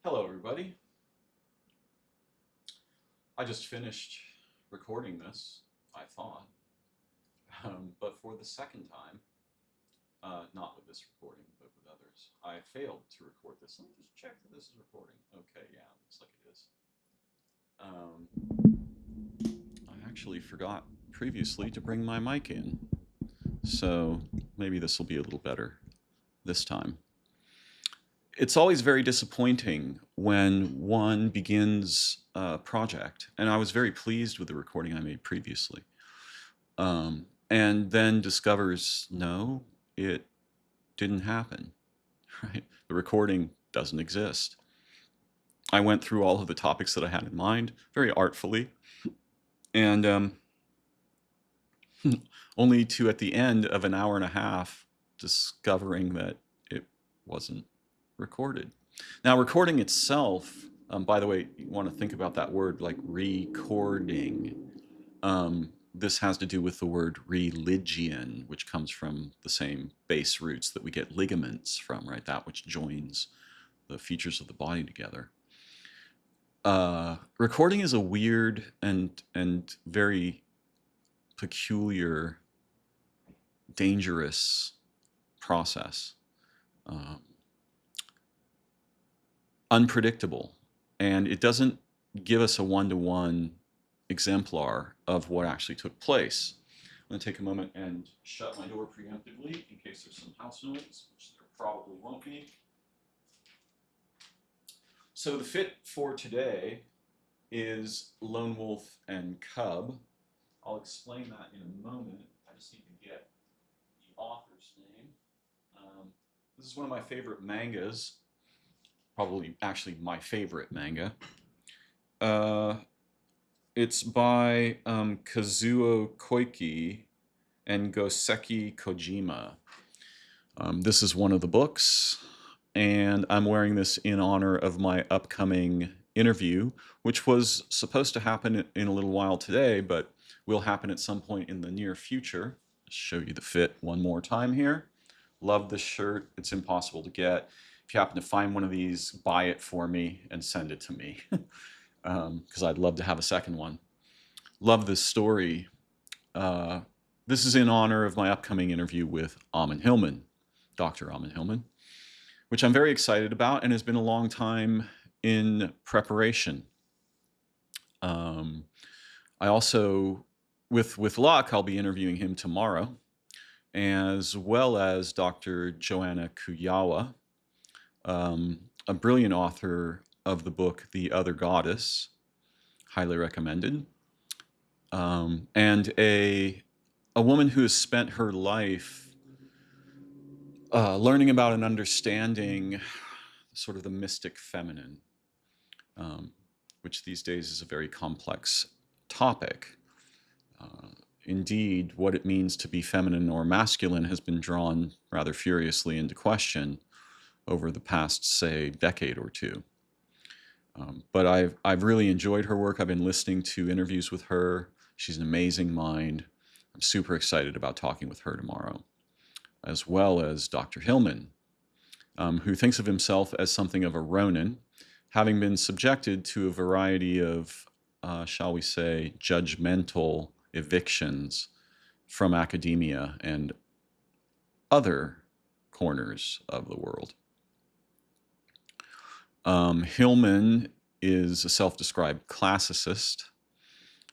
Hello, everybody. I just finished recording this, I thought, but for the second time, not with this recording, but with others, I failed to record this. Let me just check that this is recording. Okay, yeah, looks like it is. I actually forgot previously to bring my mic in, so maybe this will be a little better this time. It's always very disappointing when one begins a project, and I was very pleased with the recording I made previously, and then discovers, no, it didn't happen, right? The recording doesn't exist. I went through all of the topics that I had in mind very artfully, and only to, at the end of an hour and a half, discovering that it wasn't recorded. Now, recording itself, by the way, you want to think about that word like recording. This has to do with the word religion, which comes from the same base roots that we get ligaments from, right? That which joins the features of the body together. Recording is a weird and very peculiar, dangerous process. Unpredictable, and it doesn't give us a one-to-one exemplar of what actually took place. I'm going to take a moment and shut my door preemptively in case there's some house noise, which there probably won't be. So the fit for today is Lone Wolf and Cub. I'll explain that in a moment. I just need to get the author's name. This is one of my favorite mangas. Probably actually my favorite manga. It's by Kazuo Koike and Goseki Kojima. This is one of the books, and I'm wearing this in honor of my upcoming interview, which was supposed to happen in a little while today, but will happen at some point in the near future. I'll show you the fit one more time here. Love this shirt. It's impossible to get. If you happen to find one of these, buy it for me and send it to me, because I'd love to have a second one. Love this story. This is in honor of my upcoming interview with Ammon Hillman, Dr. Ammon Hillman, which I'm very excited about and has been a long time in preparation. I also, with luck, I'll be interviewing him tomorrow, as well as Dr. Joanna Kujawa, a brilliant author of the book The Other Goddess, highly recommended, and a woman who has spent her life learning about and understanding sort of the mystic feminine, which these days is a very complex topic. Indeed, what it means to be feminine or masculine has been drawn rather furiously into question over the past, say, decade or two. But I've really enjoyed her work. I've been listening to interviews with her. She's an amazing mind. I'm super excited about talking with her tomorrow, as well as Dr. Hillman, who thinks of himself as something of a Ronin, having been subjected to a variety of, shall we say, judgmental evictions from academia and other corners of the world. Hillman is a self-described classicist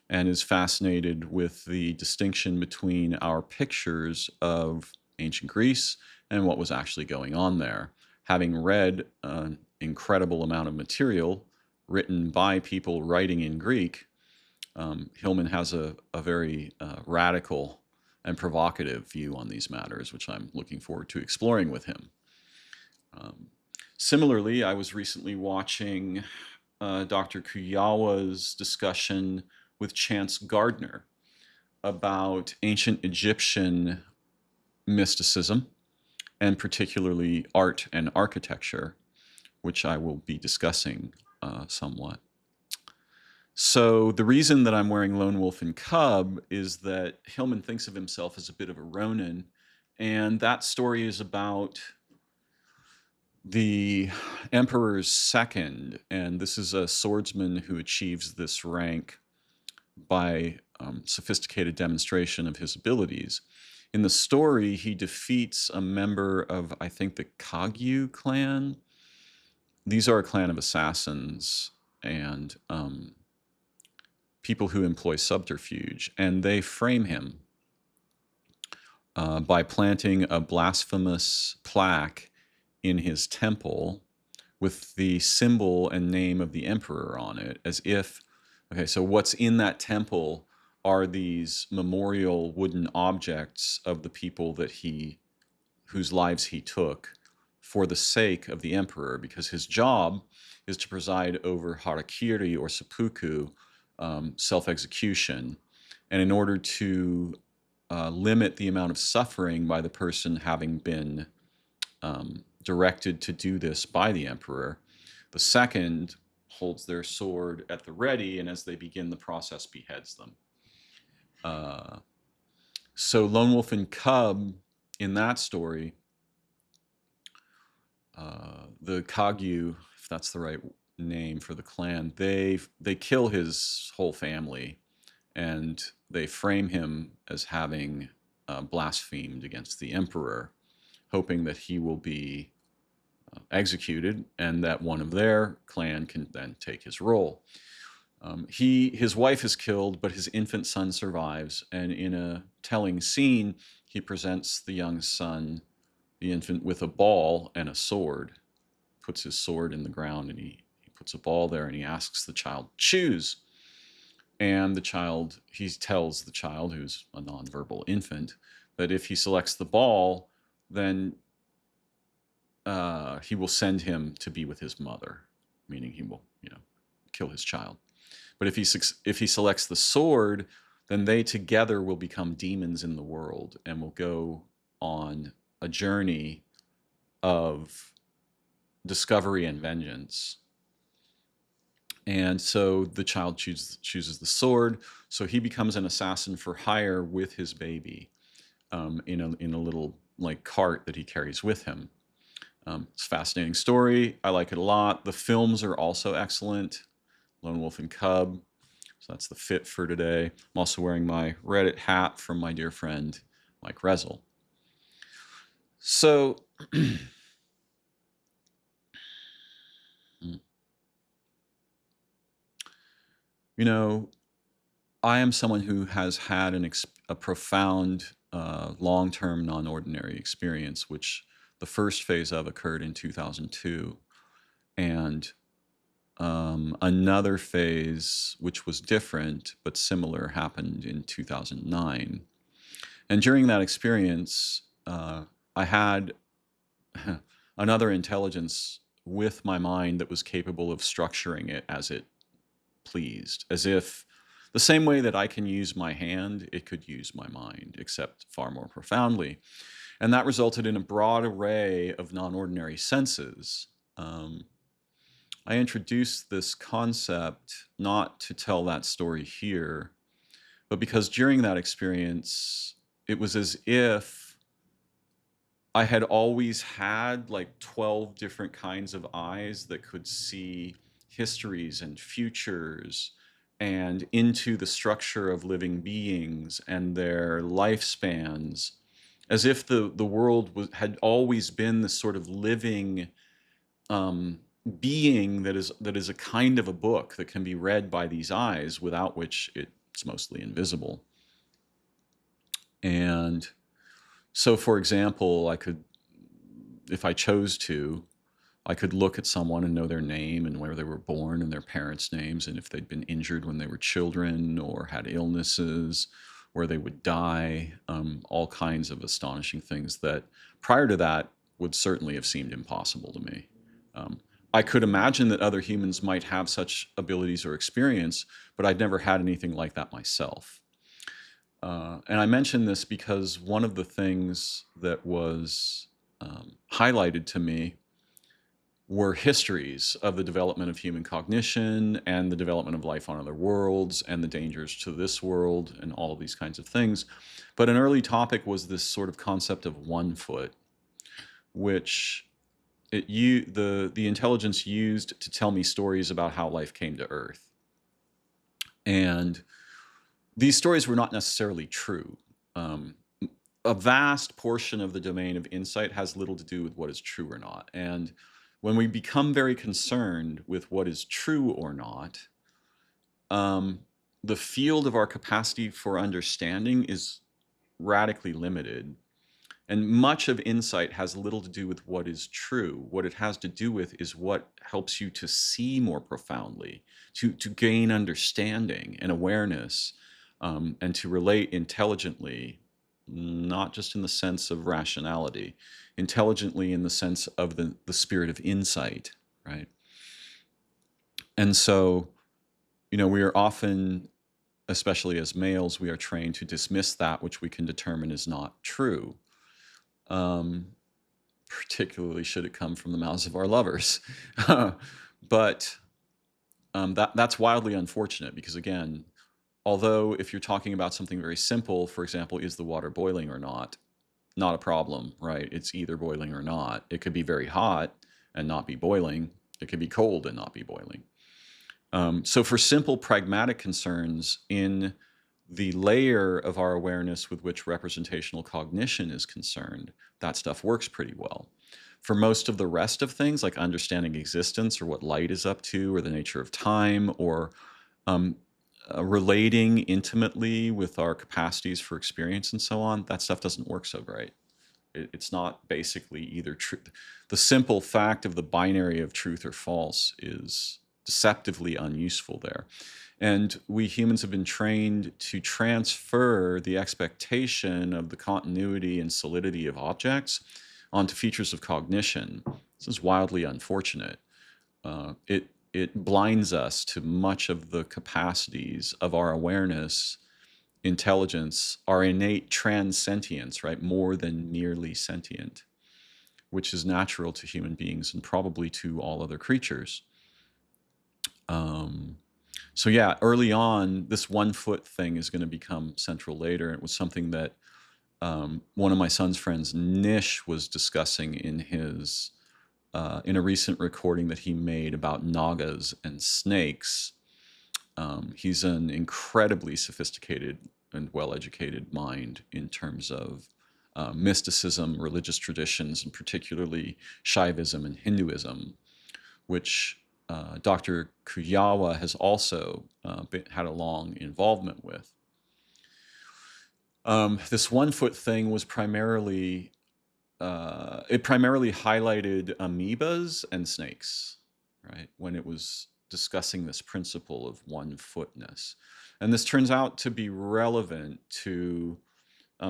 and is fascinated with the distinction between our pictures of ancient Greece and what was actually going on there. Having read an incredible amount of material written by people writing in Greek, Hillman has a very radical and provocative view on these matters, which I'm looking forward to exploring with him. Similarly, I was recently watching Dr. Kujawa's discussion with Chance Gardner about ancient Egyptian mysticism, and particularly art and architecture, which I will be discussing somewhat. So the reason that I'm wearing Lone Wolf and Cub is that Hillman thinks of himself as a bit of a Ronin, and that story is about the emperor's second, and this is a swordsman who achieves this rank by sophisticated demonstration of his abilities. In the story, he defeats a member of, I think, the Kagyu clan. These are a clan of assassins and people who employ subterfuge, and they frame him by planting a blasphemous plaque in his temple with the symbol and name of the emperor on it, as if, okay, so what's in that temple are these memorial wooden objects of the people that whose lives he took for the sake of the emperor, because his job is to preside over harakiri or seppuku, self-execution, and in order to limit the amount of suffering by the person having been directed to do this by the emperor, the second holds their sword at the ready, and as they begin the process, beheads them. So Lone Wolf and Cub, in that story, the Kagyu, if that's the right name for the clan, they kill his whole family, and they frame him as having blasphemed against the emperor, hoping that he will be executed and that one of their clan can then take his role. His wife is killed, but his infant son survives, and in a telling scene, he presents the young son, the infant, with a ball and a sword, puts his sword in the ground, and he puts a ball there, and he asks the child, choose. And he tells the child, who's a nonverbal infant, that if he selects the ball, then he will send him to be with his mother, meaning he will, kill his child. But if he selects the sword, then they together will become demons in the world and will go on a journey of discovery and vengeance. And so the child chooses the sword, so he becomes an assassin for hire with his baby in a little cart that he carries with him. It's a fascinating story. I like it a lot. The films are also excellent. Lone Wolf and Cub. So that's the fit for today. I'm also wearing my Reddit hat from my dear friend Mike Rezel. So I am someone who has had a profound long-term non-ordinary experience, which the first phase of occurred in 2002, and another phase, which was different but similar, happened in 2009. And during that experience, I had another intelligence with my mind that was capable of structuring it as it pleased, as if the same way that I can use my hand, it could use my mind, except far more profoundly. And that resulted in a broad array of non-ordinary senses. I introduced this concept not to tell that story here, but because during that experience, it was as if I had always had 12 different kinds of eyes that could see histories and futures and into the structure of living beings and their lifespans, as if the world had always been this sort of living being that is a kind of a book that can be read by these eyes, without which it's mostly invisible. And so, for example, if I chose to, I could look at someone and know their name and where they were born and their parents' names, and if they'd been injured when they were children or had illnesses, where they would die, all kinds of astonishing things that prior to that would certainly have seemed impossible to me. I could imagine that other humans might have such abilities or experience, but I'd never had anything like that myself. And I mention this because one of the things that was highlighted to me were histories of the development of human cognition and the development of life on other worlds and the dangers to this world and all of these kinds of things. But an early topic was this sort of concept of one foot, which the intelligence used to tell me stories about how life came to Earth. And these stories were not necessarily true. A vast portion of the domain of insight has little to do with what is true or not. And when we become very concerned with what is true or not, the field of our capacity for understanding is radically limited. And much of insight has little to do with what is true. What it has to do with is what helps you to see more profoundly, to gain understanding and awareness, and to relate intelligently, not just in the sense of rationality, intelligently in the sense of the spirit of insight, right? And so, we are often, especially as males, we are trained to dismiss that which we can determine is not true. Particularly should it come from the mouths of our lovers. But that's wildly unfortunate because, again, although if you're talking about something very simple, for example, is the water boiling or not a problem, right? It's either boiling or not. It could be very hot and not be boiling. It could be cold and not be boiling. So for simple pragmatic concerns in the layer of our awareness with which representational cognition is concerned, that stuff works pretty well. For most of the rest of things, like understanding existence or what light is up to or the nature of time or relating intimately with our capacities for experience and so on, that stuff doesn't work so great. It's not basically either true. The simple fact of the binary of truth or false is deceptively unuseful there. And we humans have been trained to transfer the expectation of the continuity and solidity of objects onto features of cognition. This is wildly unfortunate. It blinds us to much of the capacities of our awareness, intelligence, our innate transsentience, right? More than merely sentient, which is natural to human beings and probably to all other creatures. So yeah, early on, this 1 foot thing is going to become central later. It was something that one of my son's friends, Nish, was discussing in his in a recent recording that he made about nagas and snakes. He's an incredibly sophisticated and well-educated mind in terms of mysticism, religious traditions, and particularly Shaivism and Hinduism, which Dr. Kujawa has also had a long involvement with. This 1 foot thing was primarily, it primarily highlighted amoebas and snakes, right? When it was discussing this principle of 1 footness. And this turns out to be relevant to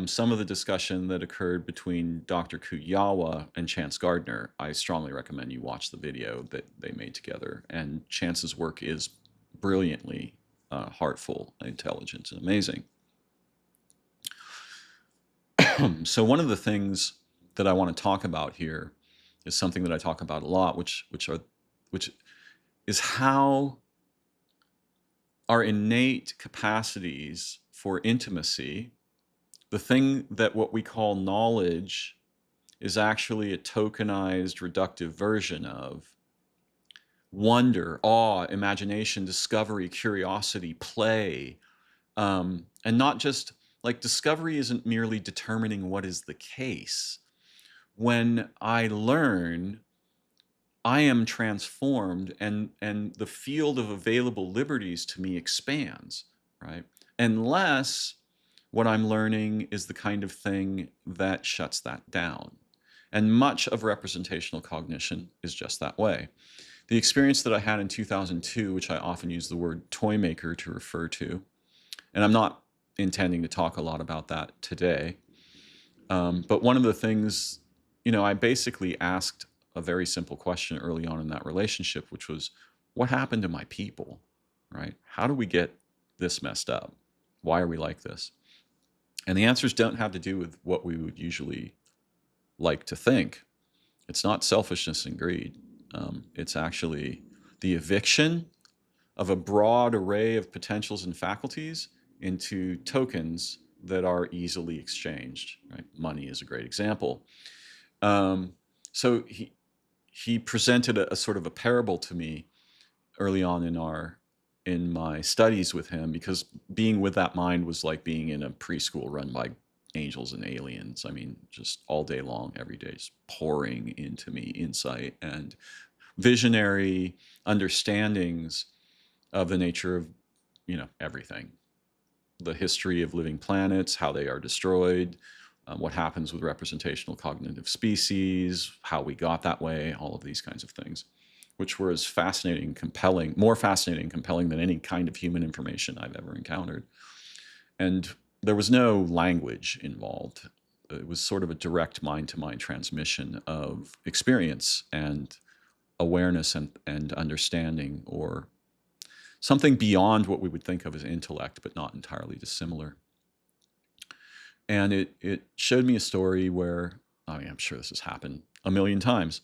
some of the discussion that occurred between Dr. Kujawa and Chance Gardner. I strongly recommend you watch the video that they made together. And Chance's work is brilliantly heartful, intelligent, and amazing. So one of the things that I want to talk about here is something that I talk about a lot, which is how our innate capacities for intimacy, the thing that what we call knowledge is actually a tokenized reductive version of wonder, awe, imagination, discovery, curiosity, play, and not just like discovery isn't merely determining what is the case. When I learn, I am transformed and the field of available liberties to me expands, right? Unless what I'm learning is the kind of thing that shuts that down. And much of representational cognition is just that way. The experience that I had in 2002, which I often use the word toy maker to refer to, and I'm not intending to talk a lot about that today, but one of the things, I basically asked a very simple question early on in that relationship, which was, what happened to my people, right? How do we get this messed up? Why are we like this? And the answers don't have to do with what we would usually like to think. It's not selfishness and greed. It's actually the eviction of a broad array of potentials and faculties into tokens that are easily exchanged. Right? Money is a great example. So he presented a sort of a parable to me early on in my studies with him, because being with that mind was like being in a preschool run by angels and aliens. I mean, just all day long, every day, just pouring into me insight and visionary understandings of the nature of, everything. The history of living planets, how they are destroyed, what happens with representational cognitive species, how we got that way, all of these kinds of things, which were as fascinating, compelling, more fascinating and compelling than any kind of human information I've ever encountered. And there was no language involved. It was sort of a direct mind-to-mind transmission of experience and awareness and understanding, or something beyond what we would think of as intellect, but not entirely dissimilar. And it showed me a story where, I mean, I'm sure this has happened a million times.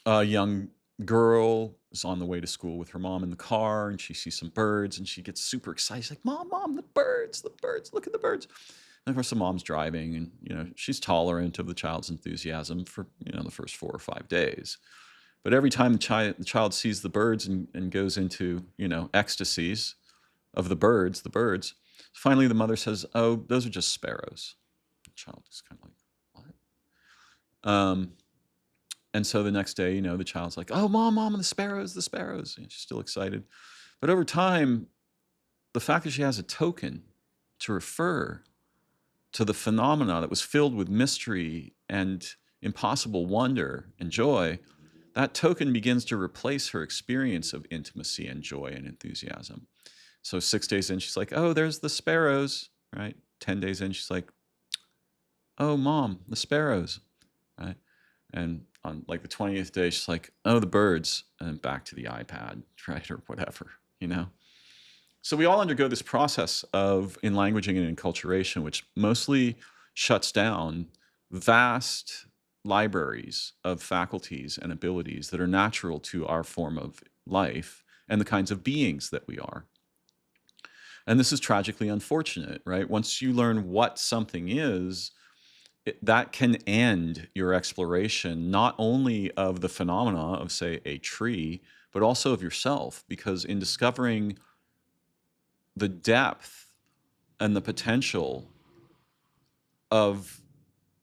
A young girl is on the way to school with her mom in the car, and she sees some birds, and she gets super excited. She's like, Mom, the birds, look at the birds. And of course, the mom's driving, and, she's tolerant of the child's enthusiasm for, the first 4 or 5 days. But every time the child sees the birds and goes into, ecstasies of the birds, finally the mother says, "Oh, those are just sparrows." The child is kind of like, "What?" And so the next day, the child's like, "Oh, Mom, the sparrows, the sparrows." And she's still excited. But over time, the fact that she has a token to refer to the phenomena that was filled with mystery and impossible wonder and joy, that token begins to replace her experience of intimacy and joy and enthusiasm. So 6 days in, she's like, "Oh, there's the sparrows," right? 10 days in, she's like, "Oh, Mom, the sparrows," right? And on like the 20th day, she's like, "Oh, the birds," and then back to the iPad, right? Or whatever. So we all undergo this process of enlanguaging and enculturation, which mostly shuts down vast libraries of faculties and abilities that are natural to our form of life and the kinds of beings that we are. And this is tragically unfortunate, right? Once you learn what something is, that can end your exploration, not only of the phenomena of, say, a tree, but also of yourself, because in discovering the depth and the potential of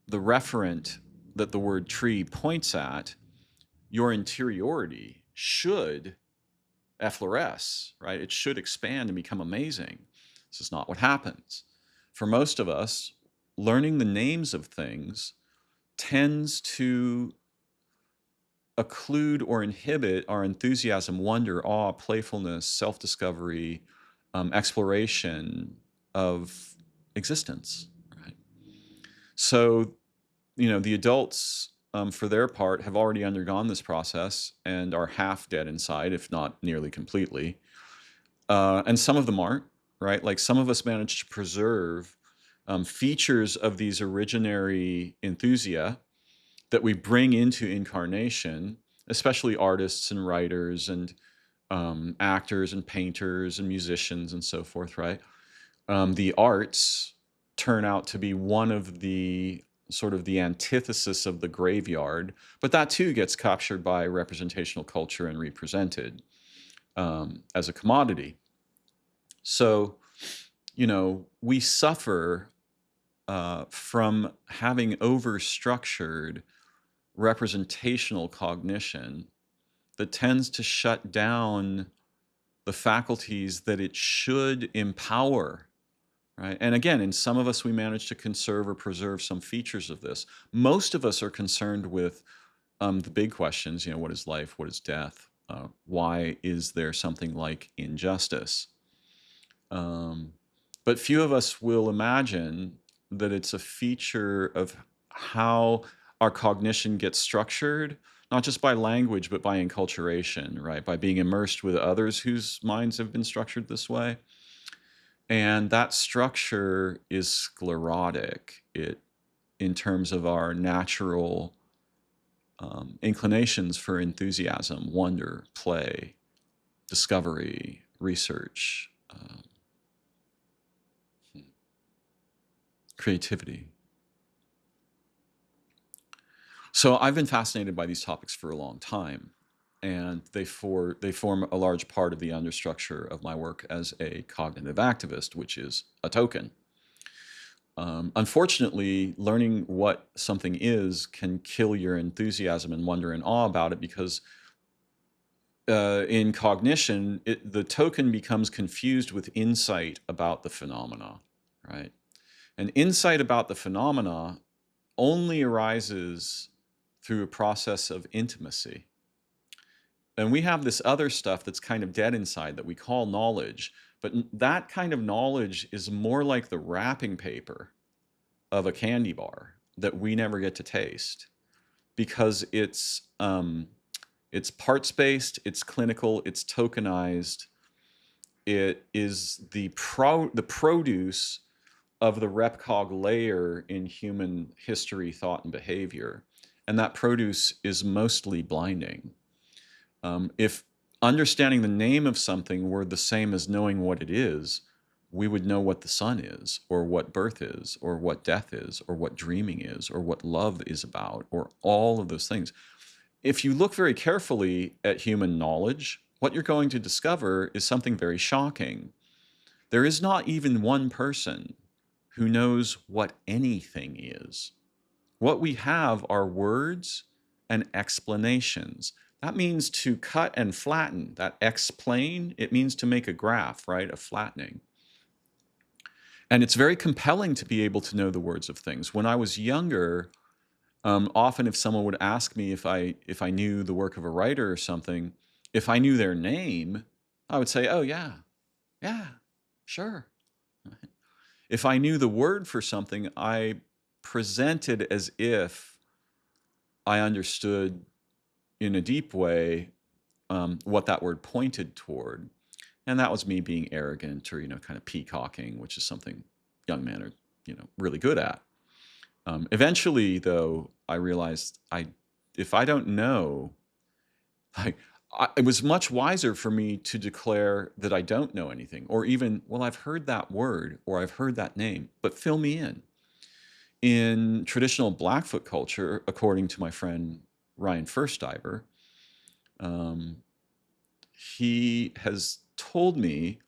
the referent that the word tree points at, your interiority should effloresce, right? It should expand and become amazing. This is not what happens. For most of us, learning the names of things tends to occlude or inhibit our enthusiasm, wonder, awe, playfulness, self-discovery, exploration of existence, right? So, the adults, for their part, have already undergone this process and are half dead inside, if not nearly completely. And some of them aren't, right? Like some of us manage to preserve features of these originary enthusia that we bring into incarnation, especially artists and writers and actors and painters and musicians and so forth, right? The arts turn out to be one of the sort of the antithesis of the graveyard, but that too gets captured by representational culture and represented as a commodity. So, we suffer from having overstructured representational cognition that tends to shut down the faculties that it should empower, right? And again, in some of us, we manage to conserve or preserve some features of this. Most of us are concerned with the big questions, what is life? What is death? Why is there something like injustice? But few of us will imagine that it's a feature of how our cognition gets structured, not just by language, but by enculturation, right? By being immersed with others whose minds have been structured this way. And that structure is sclerotic in terms of our natural inclinations for enthusiasm, wonder, play, discovery, research, creativity. So I've been fascinated by these topics for a long time, and they form a large part of the understructure of my work as a cognitive activist, which is a token. Unfortunately, learning what something is can kill your enthusiasm and wonder and awe about it because in cognition, the token becomes confused with insight about the phenomena, right? And insight about the phenomena only arises through a process of intimacy. And we have this other stuff that's kind of dead inside that we call knowledge, but that kind of knowledge is more like the wrapping paper of a candy bar that we never get to taste because it's parts based, it's clinical, it's tokenized. It is the produce of the RepCog layer in human history, thought, and behavior. And that produce is mostly blinding. If understanding the name of something were the same as knowing what it is, we would know what the sun is, or what birth is, or what death is, or what dreaming is, or what love is about, or all of those things. If you look very carefully at human knowledge, what you're going to discover is something very shocking. There is not even one person who knows what anything is. What we have are words and explanations. That means to cut and flatten. That explain, it means to make a graph, right? A flattening. And it's very compelling to be able to know the words of things. When I was younger, often if someone would ask me if I knew the work of a writer or something, if I knew their name, I would say, "Oh yeah, yeah, sure." If I knew the word for something, I presented as if I understood in a deep way what that word pointed toward, and that was me being arrogant or kind of peacocking, which is something young men are really good at. Eventually, though, I realized if I don't know, it was much wiser for me to declare that I don't know anything, or even, well, I've heard that word or I've heard that name, but fill me in. In traditional Blackfoot culture, according to my friend Ryan Firstdiver, um, he has told me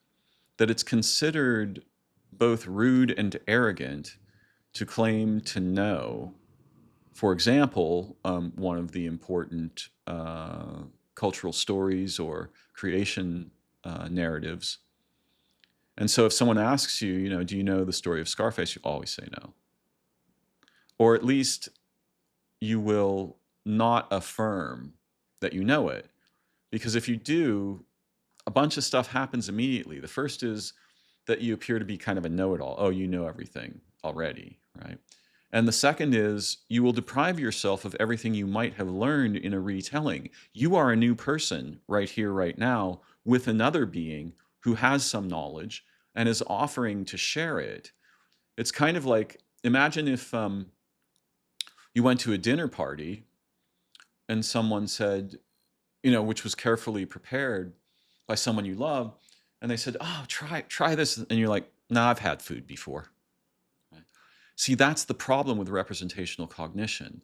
that it's considered both rude and arrogant to claim to know. For example, one of the important cultural stories or creation narratives. And so if someone asks you, do you know the story of Scarface? You always say no. Or at least you will not affirm that you know it. Because if you do, a bunch of stuff happens immediately. The first is that you appear to be kind of a know-it-all. Oh, you know everything already, right? And the second is you will deprive yourself of everything you might have learned in a retelling. You are a new person right here, right now, with another being who has some knowledge and is offering to share it. It's kind of like, imagine if you went to a dinner party and someone said, which was carefully prepared by someone you love, and they said, "Oh, try this," and you're like, "No, I've had food before." Right? See, that's the problem with representational cognition.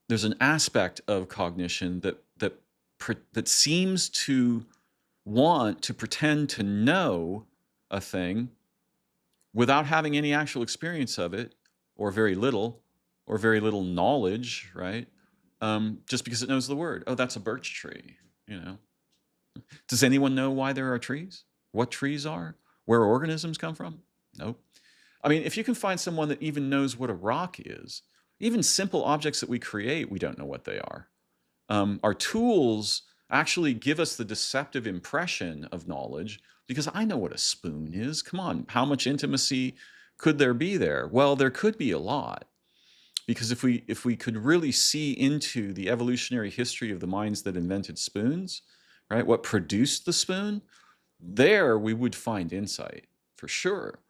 There's an aspect of cognition that seems to want to pretend to know a thing without having any actual experience of it, or very little knowledge, right? Just because it knows the word. Oh, that's a birch tree, Does anyone know why there are trees? What trees are? Where organisms come from? Nope. I mean, if you can find someone that even knows what a rock is, even simple objects that we create, we don't know what they are. Our tools actually give us the deceptive impression of knowledge because I know what a spoon is. Come on, how much intimacy could there be there? Well, there could be a lot. Because if we could really see into the evolutionary history of the minds that invented spoons, right, what produced the spoon, there we would find insight for sure.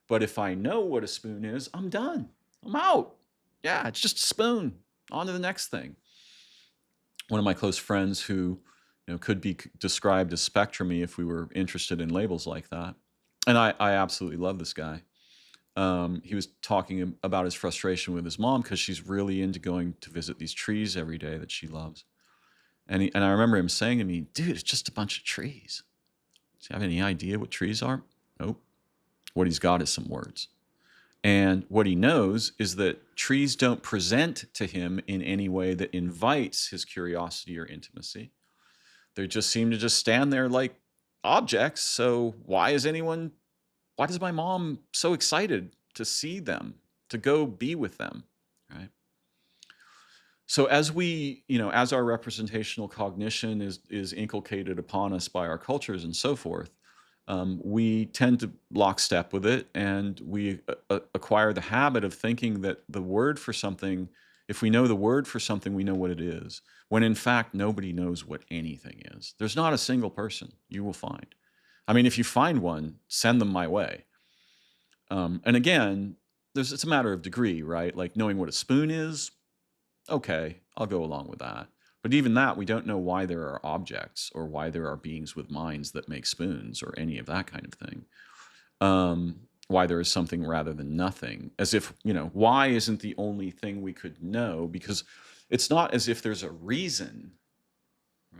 But if I know what a spoon is, I'm done. I'm out. Yeah, it's just a spoon. On to the next thing. One of my close friends who could be described as spectrumy if we were interested in labels like that. And I absolutely love this guy. he was talking about his frustration with his mom because she's really into going to visit these trees every day that she loves. And I remember him saying to me, dude, it's just a bunch of trees. Do you have any idea what trees are? Nope. What he's got is some words. And what he knows is that trees don't present to him in any way that invites his curiosity or intimacy. They just seem to just stand there like objects. So why is my mom so excited to see them, to go be with them, right? So as as our representational cognition is inculcated upon us by our cultures and so forth, we tend to lockstep with it, and we acquire the habit of thinking that the word for something, if we know the word for something, we know what it is, when in fact nobody knows what anything is. There's not a single person you will find. I mean, if you find one, send them my way. And again, it's a matter of degree, right? Like knowing what a spoon is, okay, I'll go along with that. But even that, we don't know why there are objects or why there are beings with minds that make spoons or any of that kind of thing. Why there is something rather than nothing. As if, why isn't the only thing we could know? Because it's not as if there's a reason,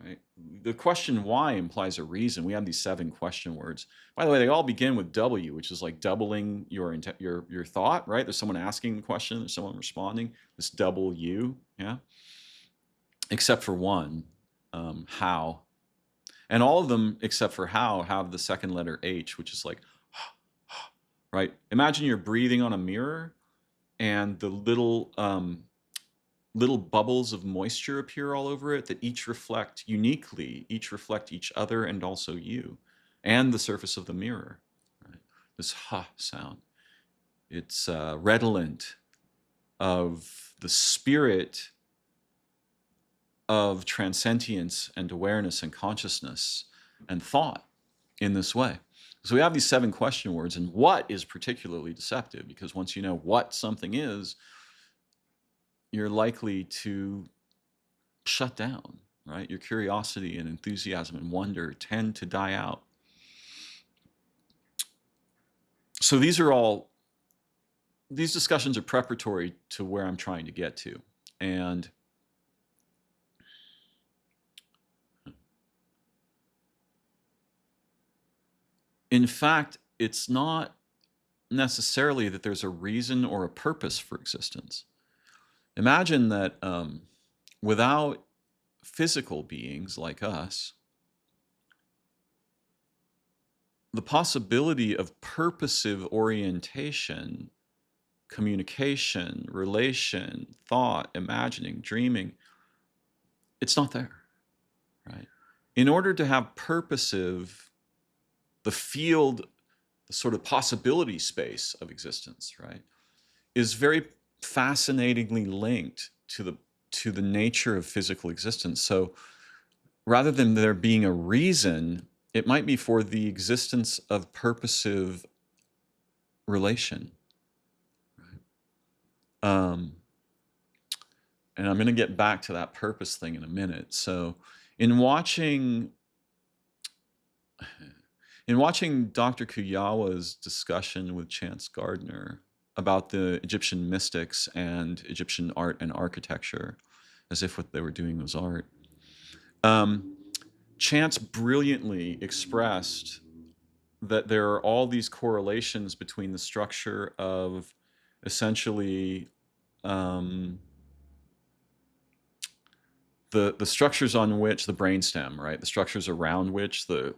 right? The question why implies a reason. We have these 7 question words. By the way, they all begin with W, which is like doubling your thought, right? There's someone asking the question, there's someone responding. This double U, yeah? Except for one, how. And all of them, except for how, have the second letter H, which is like, right? Imagine you're breathing on a mirror and the little bubbles of moisture appear all over it that each reflect each other and also you and the surface of the mirror, right? This ha sound. It's redolent of the spirit of transcendence and awareness and consciousness and thought in this way. So we have these 7 question words, and what is particularly deceptive, because once you know what something is, you're likely to shut down, right? Your curiosity and enthusiasm and wonder tend to die out. So these discussions are preparatory to where I'm trying to get to. And in fact, it's not necessarily that there's a reason or a purpose for existence. Imagine that without physical beings like us, the possibility of purposive orientation, communication, relation, thought, imagining, dreaming, it's not there, right? In order to have purposive, the field, the sort of possibility space of existence, right, is very fascinatingly linked to the nature of physical existence. So rather than there being a reason, it might be for the existence of purposive relation. Right? And I'm going to get back to that purpose thing in a minute. So in watching Dr. Kujawa's discussion with Chance Gardner about the Egyptian mystics and Egyptian art and architecture, as if what they were doing was art, Chance brilliantly expressed that there are all these correlations between the structure of essentially the structures on which the brainstem, right, the structures around which the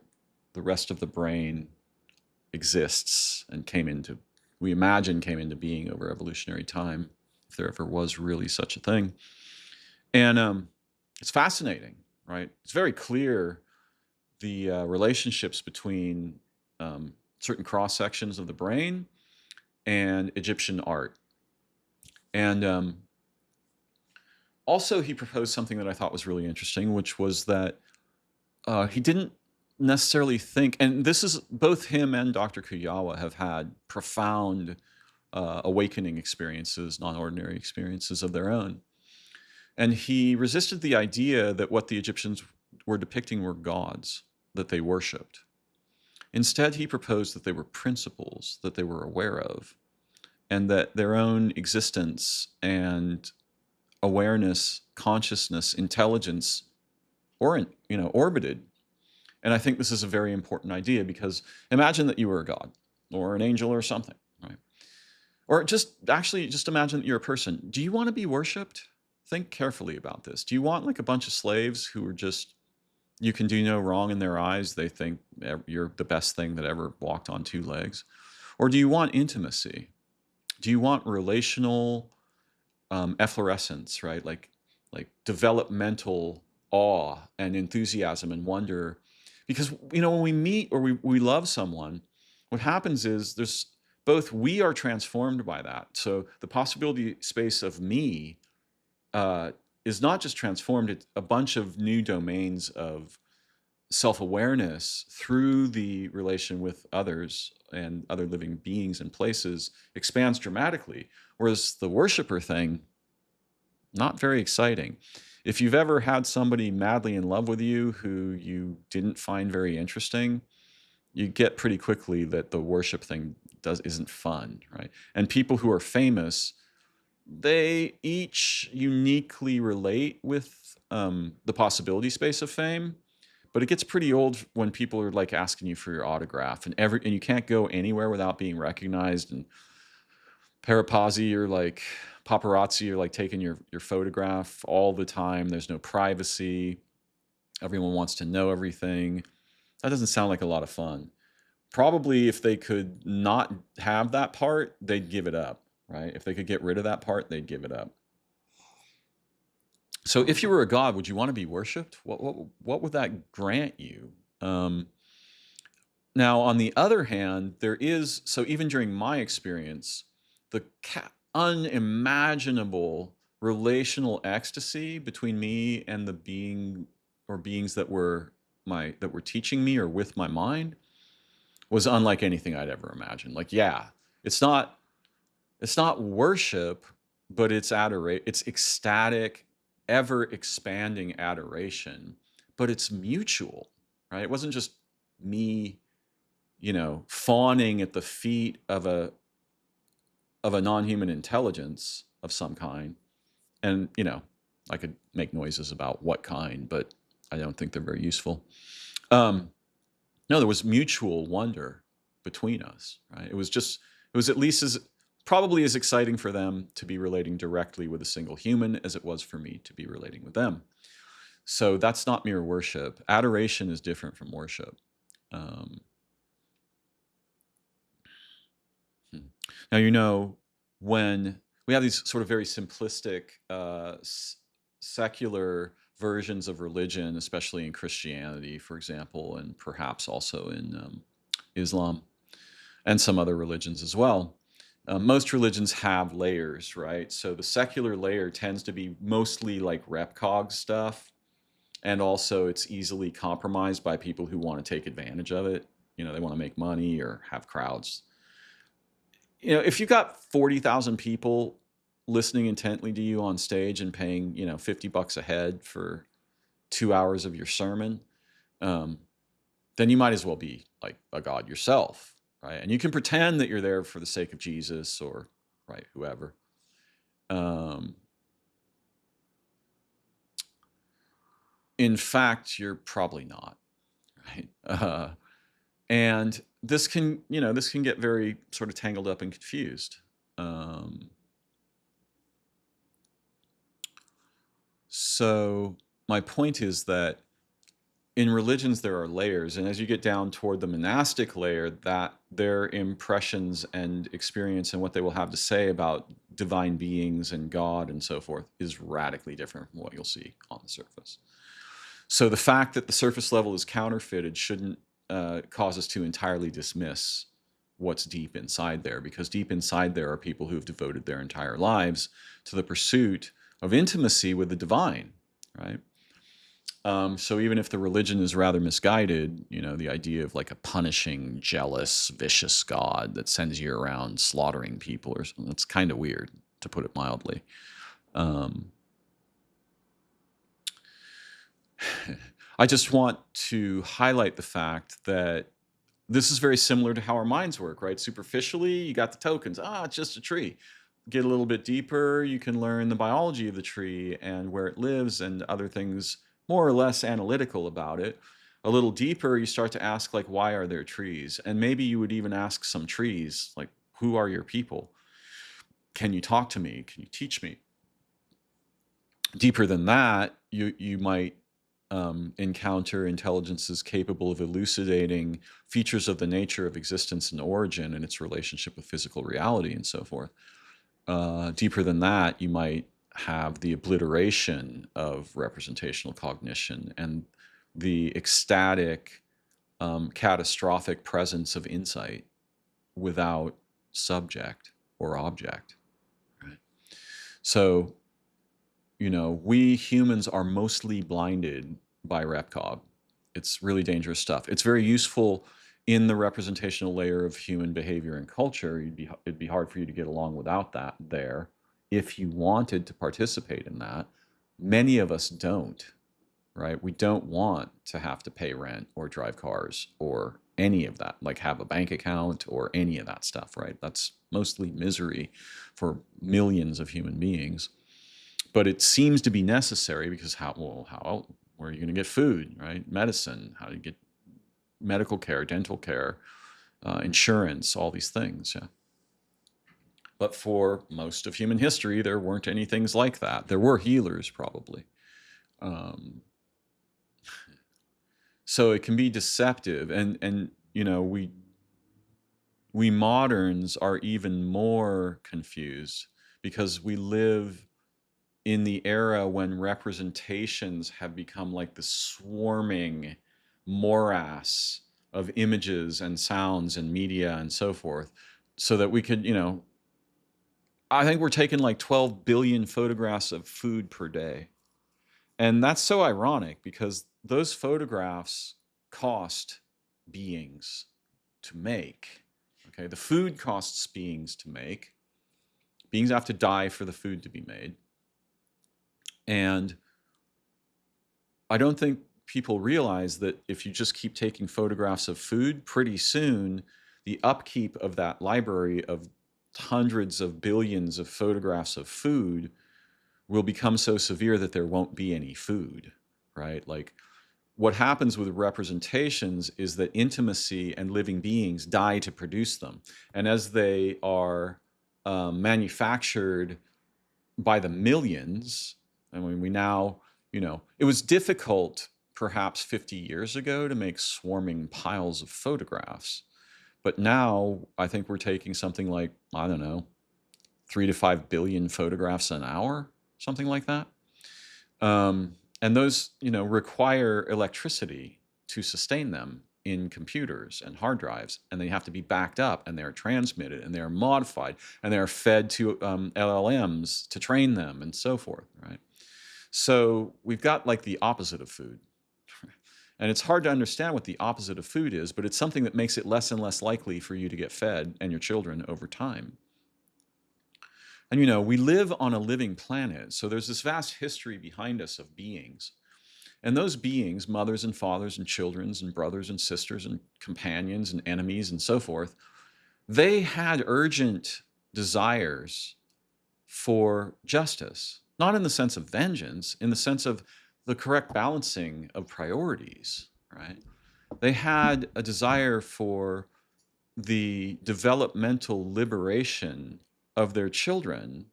rest of the brain exists and came into being over evolutionary time, if there ever was really such a thing. And it's fascinating, right? It's very clear the relationships between certain cross sections of the brain and Egyptian art. And also he proposed something that I thought was really interesting, which was that he didn't necessarily think, and this is both him and Dr. Kujawa have had profound awakening experiences, non-ordinary experiences of their own. And he resisted the idea that what the Egyptians were depicting were gods that they worshipped. Instead, he proposed that they were principles that they were aware of. and that their own existence and awareness, consciousness, intelligence, orbited. And I think this is a very important idea, because imagine that you were a god or an angel or something, right? Or just imagine that you're a person. Do you want to be worshipped? Think carefully about this. Do you want like a bunch of slaves who are just, you can do no wrong in their eyes? They think you're the best thing that ever walked on two legs. Or do you want intimacy? Do you want relational efflorescence, right? Like developmental awe and enthusiasm and wonder. Because, when we meet or we love someone, what happens is we are transformed by that. So the possibility space of me is not just transformed, it's a bunch of new domains of self-awareness through the relation with others and other living beings and places expands dramatically. Whereas the worshiper thing, not very exciting. If you've ever had somebody madly in love with you who you didn't find very interesting, you get pretty quickly that the worship thing isn't fun, right? And people who are famous, they each uniquely relate with the possibility space of fame, but it gets pretty old when people are like asking you for your autograph, and you can't go anywhere without being recognized, and paparazzi are like taking your photograph all the time. There's no privacy. Everyone wants to know everything. That doesn't sound like a lot of fun. Probably if they could not have that part, they'd give it up, right? If they could get rid of that part, they'd give it up. So if you were a god, would you want to be worshipped? What would that grant you? Now, on the other hand, so even during my experience, the unimaginable relational ecstasy between me and the being or beings that were teaching me or with my mind was unlike anything I'd ever imagined. Like, yeah, it's not worship, but it's adoration. It's ecstatic, ever expanding adoration, but it's mutual, right? It wasn't just me, fawning at the feet of a non-human intelligence of some kind. And, I could make noises about what kind, but I don't think they're very useful. No, there was mutual wonder between us, right? It was at least probably as exciting for them to be relating directly with a single human as it was for me to be relating with them. So that's not mere worship. Adoration is different from worship. Now, when we have these sort of very simplistic secular versions of religion, especially in Christianity, for example, and perhaps also in Islam and some other religions as well. Most religions have layers, right? So the secular layer tends to be mostly like RepCog stuff, and also it's easily compromised by people who want to take advantage of it. They want to make money or have crowds. If you got 40,000 people listening intently to you on stage and paying, $50 a head for 2 hours of your sermon, then you might as well be like a god yourself, right? And you can pretend that you're there for the sake of Jesus or, right, whoever. In fact, you're probably not, right? And this can get very sort of tangled up and confused. So my point is that in religions there are layers, and as you get down toward the monastic layer, that their impressions and experience and what they will have to say about divine beings and God and so forth is radically different from what you'll see on the surface. So the fact that the surface level is counterfeited shouldn't cause us to entirely dismiss what's deep inside there, because deep inside there are people who've devoted their entire lives to the pursuit of intimacy with the divine, right? So even if the religion is rather misguided, the idea of like a punishing, jealous, vicious God that sends you around slaughtering people or something, that's kind of weird, to put it mildly. I just want to highlight the fact that this is very similar to how our minds work, right? Superficially, you got the tokens. Ah, it's just a tree. Get a little bit deeper, you can learn the biology of the tree and where it lives and other things more or less analytical about it. A little deeper, you start to ask, like, why are there trees? And maybe you would even ask some trees, like, who are your people? Can you talk to me? Can you teach me? Deeper than that, you might encounter intelligences capable of elucidating features of the nature of existence and origin and its relationship with physical reality and so forth. Deeper than that, you might have the obliteration of representational cognition and the ecstatic, catastrophic presence of insight without subject or object. Right? So, we humans are mostly blinded by RepCog. It's really dangerous stuff. It's very useful in the representational layer of human behavior and culture. It'd be hard for you to get along without that there if you wanted to participate in that. Many of us don't, right? We don't want to have to pay rent or drive cars or any of that, like have a bank account or any of that stuff, right? That's mostly misery for millions of human beings. But it seems to be necessary because where are you going to get food, right? Medicine, how do you get medical care, dental care, insurance, all these things. Yeah. But for most of human history, there weren't any things like that. There were healers, probably. So it can be deceptive, and we moderns are even more confused because we live in the era when representations have become like the swarming morass of images and sounds and media and so forth, so that we could, I think we're taking like 12 billion photographs of food per day. And that's so ironic because those photographs cost beings to make. Okay, the food costs beings to make. Beings have to die for the food to be made. And I don't think people realize that if you just keep taking photographs of food, pretty soon the upkeep of that library of hundreds of billions of photographs of food will become so severe that there won't be any food, right? Like what happens with representations is that intimacy and living beings die to produce them. And as they are manufactured by the millions, I mean, we now, it was difficult perhaps 50 years ago to make swarming piles of photographs. But now I think we're taking something like, I don't know, 3 to 5 billion photographs an hour, something like that. And those, require electricity to sustain them in computers and hard drives, and they have to be backed up, and they're transmitted, and they're modified, and they're fed to LLMs to train them, and so forth, right? So we've got like the opposite of food. And it's hard to understand what the opposite of food is, but it's something that makes it less and less likely for you to get fed and your children over time. And we live on a living planet, so there's this vast history behind us of beings. And those beings, mothers and fathers and children and brothers and sisters and companions and enemies and so forth, they had urgent desires for justice, not in the sense of vengeance, in the sense of the correct balancing of priorities, right? They had a desire for the developmental liberation of their children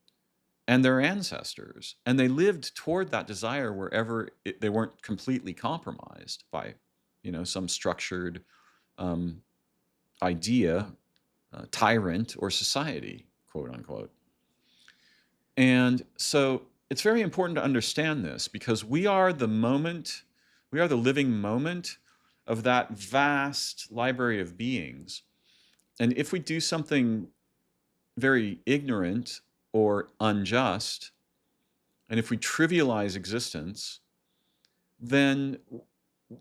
and their ancestors. And they lived toward that desire wherever they weren't completely compromised by, some structured idea, tyrant or society, quote unquote. And so it's very important to understand this because we are the living moment of that vast library of beings. And if we do something very ignorant or unjust, and if we trivialize existence, then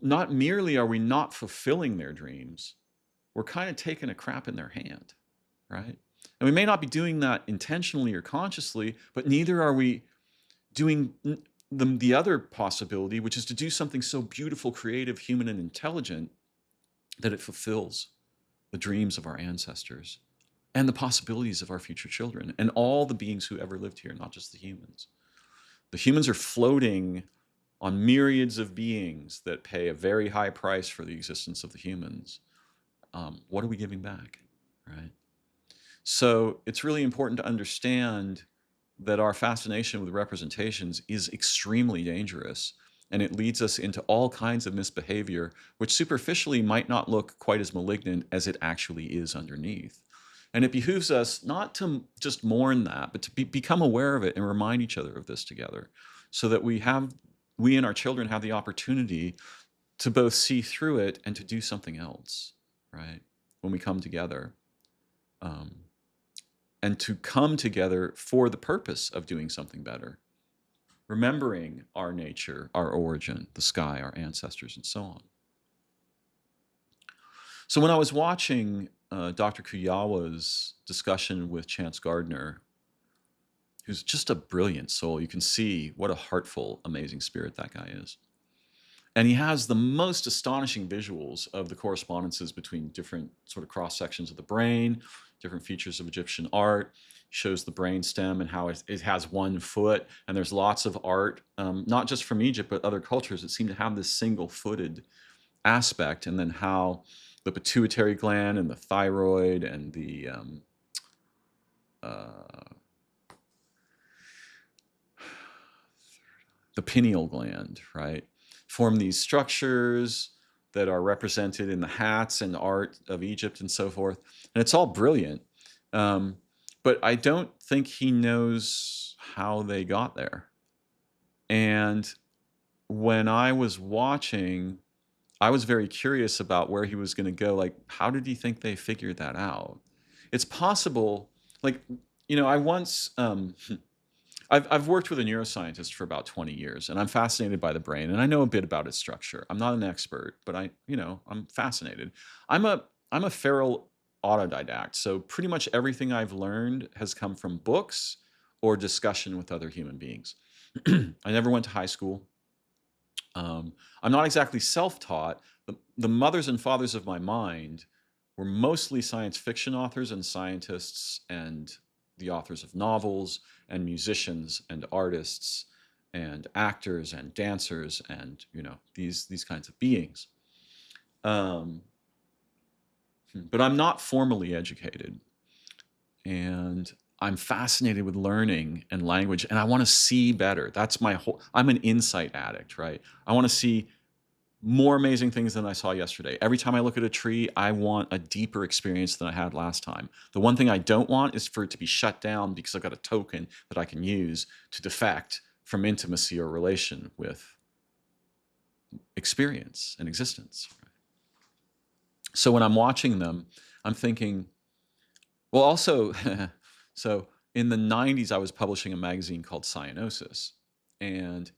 not merely are we not fulfilling their dreams, we're kind of taking a crap in their hand, right? And we may not be doing that intentionally or consciously, but neither are we doing the other possibility, which is to do something so beautiful, creative, human, and intelligent that it fulfills the dreams of our ancestors, and the possibilities of our future children, and all the beings who ever lived here, not just the humans. The humans are floating on myriads of beings that pay a very high price for the existence of the humans. What are we giving back, right? So it's really important to understand that our fascination with representations is extremely dangerous, and it leads us into all kinds of misbehavior, which superficially might not look quite as malignant as it actually is underneath. And it behooves us not to just mourn that, but to become aware of it and remind each other of this together, so that we and our children have the opportunity to both see through it and to do something else, right? When we come together. And to come together for the purpose of doing something better, remembering our nature, our origin, the sky, our ancestors, and so on. So when I was watching Dr. Kujawa's discussion with Chance Gardner, who's just a brilliant soul, you can see what a heartful, amazing spirit that guy is. And he has the most astonishing visuals of the correspondences between different sort of cross sections of the brain, different features of Egyptian art. He shows the brain stem and how it has one foot. And there's lots of art, not just from Egypt, but other cultures that seem to have this single-footed aspect. And then how the pituitary gland and the thyroid and the pineal gland, right, form these structures that are represented in the hats and art of Egypt and so forth. And it's all brilliant. But I don't think he knows how they got there. And when I was watching, I was very curious about where he was going to go. Like, how did he think they figured that out? It's possible, like, I once, I've worked with a neuroscientist for about 20 years, and I'm fascinated by the brain, and I know a bit about its structure. I'm not an expert, but I'm fascinated. I'm a feral autodidact, so pretty much everything I've learned has come from books or discussion with other human beings. I never went to high school. I'm not exactly self-taught. The mothers and fathers of my mind were mostly science fiction authors and scientists and the authors of novels and musicians and artists and actors and dancers and these kinds of beings. But I'm not formally educated, and I'm fascinated with learning and language, and I want to see better. That's I'm an insight addict, right? I want to see more amazing things than I saw yesterday. Every time I look at a tree, I want a deeper experience than I had last time. The one thing I don't want is for it to be shut down because I've got a token that I can use to defect from intimacy or relation with experience and existence. So when I'm watching them, I'm thinking, well, also, so in the 90s, I was publishing a magazine called Cyanosis, and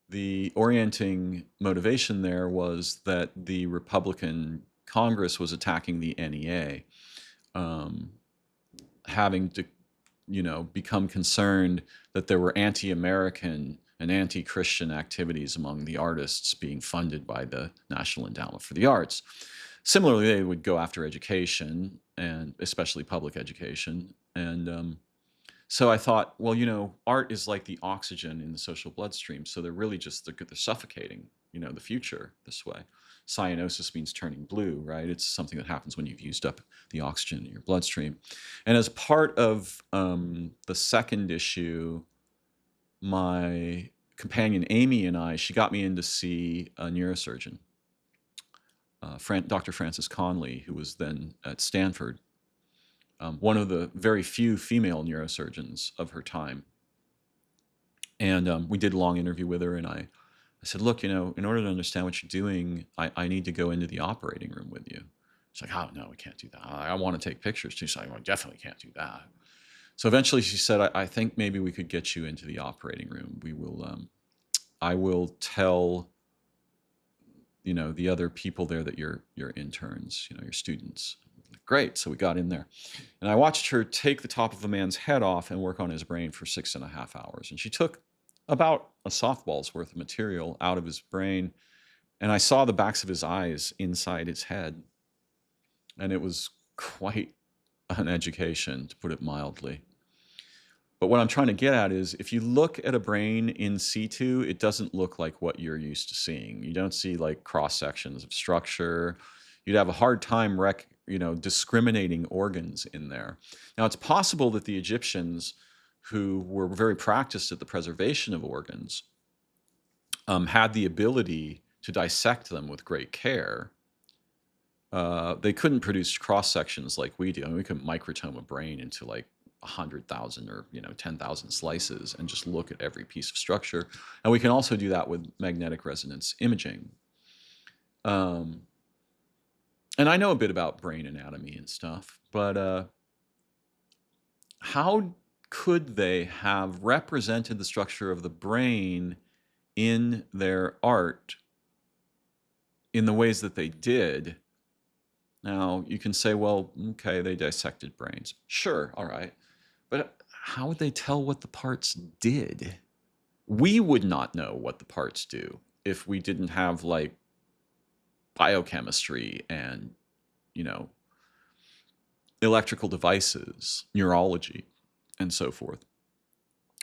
the orienting motivation there was that the Republican Congress was attacking the NEA, having to, become concerned that there were anti-American and anti-Christian activities among the artists being funded by the National Endowment for the Arts. Similarly, they would go after education, and especially public education. And so I thought, well, art is like the oxygen in the social bloodstream. So they're really they're suffocating, the future this way. Cyanosis means turning blue, right? It's something that happens when you've used up the oxygen in your bloodstream. And as part of the second issue, my companion Amy and I, she got me in to see a neurosurgeon, Dr. Frances Conley, who was then at Stanford. One of the very few female neurosurgeons of her time. And we did a long interview with her, and I said, look, in order to understand what you're doing, I need to go into the operating room with you. She's like, oh, no, we can't do that. I want to take pictures too. So I definitely can't do that. So eventually she said, I think maybe we could get you into the operating room. I will tell, the other people there that you're interns, your students. Great. So we got in there, and I watched her take the top of a man's head off and work on his brain for 6.5 hours. And she took about a softball's worth of material out of his brain, and I saw the backs of his eyes inside his head, and it was quite an education, to put it mildly. But what I'm trying to get at is if you look at a brain in situ, it doesn't look like what you're used to seeing. You don't see like cross sections of structure. You'd have a hard time discriminating organs in there. Now, it's possible that the Egyptians, who were very practiced at the preservation of organs, had the ability to dissect them with great care. They couldn't produce cross sections like we do. I mean, we couldn't microtome a brain into like 100,000 or 10,000 slices and just look at every piece of structure. And we can also do that with magnetic resonance imaging. And I know a bit about brain anatomy and stuff, but how could they have represented the structure of the brain in their art in the ways that they did? Now, you can say, well, okay, they dissected brains. Sure, all right. But how would they tell what the parts did? We would not know what the parts do if we didn't have like biochemistry and, electrical devices, neurology, and so forth,